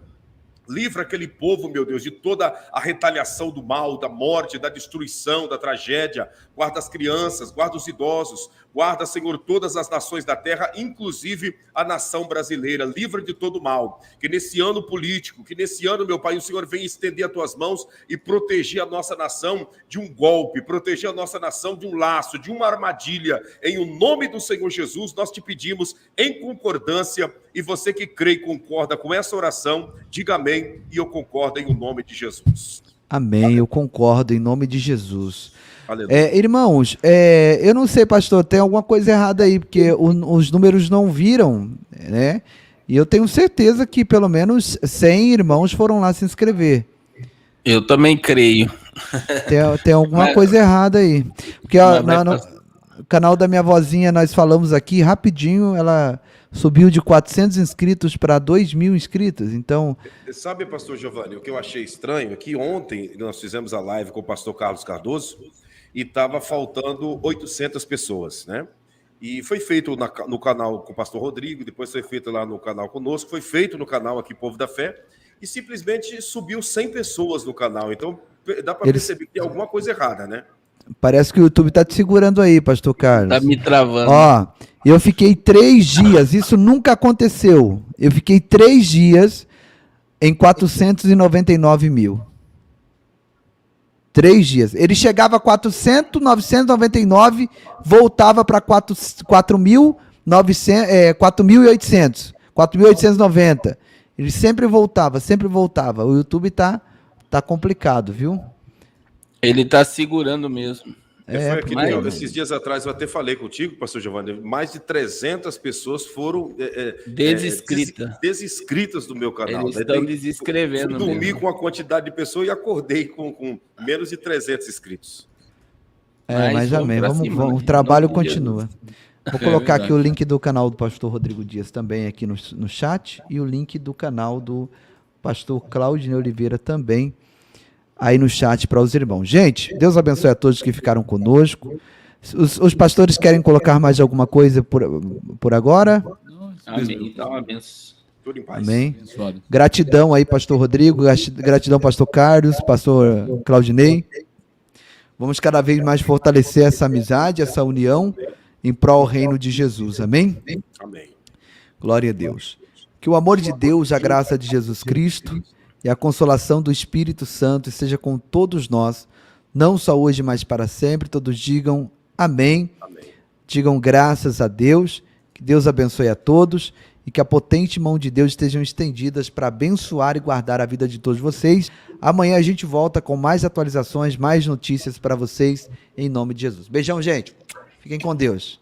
[SPEAKER 3] Livra aquele povo, meu Deus, de toda a retaliação do mal, da morte, da destruição, da tragédia. Guarda as crianças, guarda os idosos, guarda, Senhor, todas as nações da terra, inclusive a nação brasileira. Livra de todo o mal. Que nesse ano político, que nesse ano, meu Pai, o Senhor venha estender as Tuas mãos e proteger a nossa nação de um golpe, proteger a nossa nação de um laço, de uma armadilha. Em o nome do Senhor Jesus, nós Te pedimos em concordância, e você que crê e concorda com essa oração, diga amém, e eu concordo em o nome de Jesus.
[SPEAKER 1] Amém,
[SPEAKER 3] Aleluia.
[SPEAKER 1] eu concordo em nome de Jesus.
[SPEAKER 3] Aleluia.
[SPEAKER 1] Irmãos, eu não sei, pastor, tem alguma coisa errada aí, porque os números não viram, né? E eu tenho certeza que pelo menos 100 irmãos foram lá se inscrever.
[SPEAKER 2] Eu também creio.
[SPEAKER 1] Tem alguma coisa errada aí. Porque no canal da minha vozinha nós falamos aqui, rapidinho, ela subiu de 400 inscritos para 2.000 inscritos, então...
[SPEAKER 3] Sabe, pastor Giovanni, o que eu achei estranho é que ontem nós fizemos a live com o pastor Carlos Cardoso e estava faltando 800 pessoas, né? E foi feito no canal com o pastor Rodrigo, depois foi feito lá no canal conosco, foi feito no canal aqui Povo da Fé, e simplesmente subiu 100 pessoas no canal. Então dá para perceber que tem alguma coisa errada, né?
[SPEAKER 1] Parece que o YouTube tá te segurando aí, pastor Carlos.
[SPEAKER 2] Tá me travando.
[SPEAKER 1] Ó, eu fiquei 3 dias, isso nunca aconteceu. Eu fiquei 3 dias em 499 mil. 3 dias. Ele chegava a 400, 999, voltava para 4.800, 4.890. Ele sempre voltava, sempre voltava. O YouTube tá complicado, viu?
[SPEAKER 2] Ele tá segurando mesmo.
[SPEAKER 3] Foi aqui,
[SPEAKER 2] mas-
[SPEAKER 3] esses dias atrás eu até falei contigo, pastor Giovanni, mais de 300 pessoas foram desinscritas do meu canal.
[SPEAKER 2] Eles
[SPEAKER 3] Daí
[SPEAKER 2] estão
[SPEAKER 3] fui
[SPEAKER 2] desinscrevendo
[SPEAKER 3] dormir
[SPEAKER 2] mesmo.
[SPEAKER 3] com a quantidade de pessoas e acordei com menos de 300 inscritos.
[SPEAKER 1] Mas
[SPEAKER 2] vamos
[SPEAKER 1] amém.
[SPEAKER 2] pra
[SPEAKER 1] Vamos,
[SPEAKER 2] cima,
[SPEAKER 1] o
[SPEAKER 2] né?
[SPEAKER 1] trabalho
[SPEAKER 2] Em nome de
[SPEAKER 1] continua. Vou
[SPEAKER 4] É
[SPEAKER 1] colocar aqui
[SPEAKER 4] verdade.
[SPEAKER 1] o link do canal do pastor Rodrigo Dias também aqui no chat e o link do canal do pastor Claudinei Oliveira também aí no chat para os irmãos. Gente, Deus abençoe a todos que ficaram conosco. Os pastores querem colocar mais alguma coisa por agora?
[SPEAKER 2] Amém. Então, uma benção.
[SPEAKER 3] Tudo em paz.
[SPEAKER 1] Amém.
[SPEAKER 4] Abençoado.
[SPEAKER 1] Gratidão aí, pastor Rodrigo, gratidão, pastor Carlos, pastor Claudinei. Vamos cada vez mais fortalecer essa amizade, essa união em prol do reino de Jesus. Amém?
[SPEAKER 3] Amém.
[SPEAKER 1] Glória a Deus. Que o amor de Deus, a graça de Jesus Cristo e a consolação do Espírito Santo esteja com todos nós, não só hoje, mas para sempre. Todos digam amém.
[SPEAKER 3] Amém.
[SPEAKER 1] Digam graças a Deus. Que Deus abençoe a todos e que a potente mão de Deus estejam estendidas para abençoar e guardar a vida de todos vocês. Amanhã a gente volta com mais atualizações, mais notícias para vocês, em nome de Jesus. Beijão, gente. Fiquem com Deus.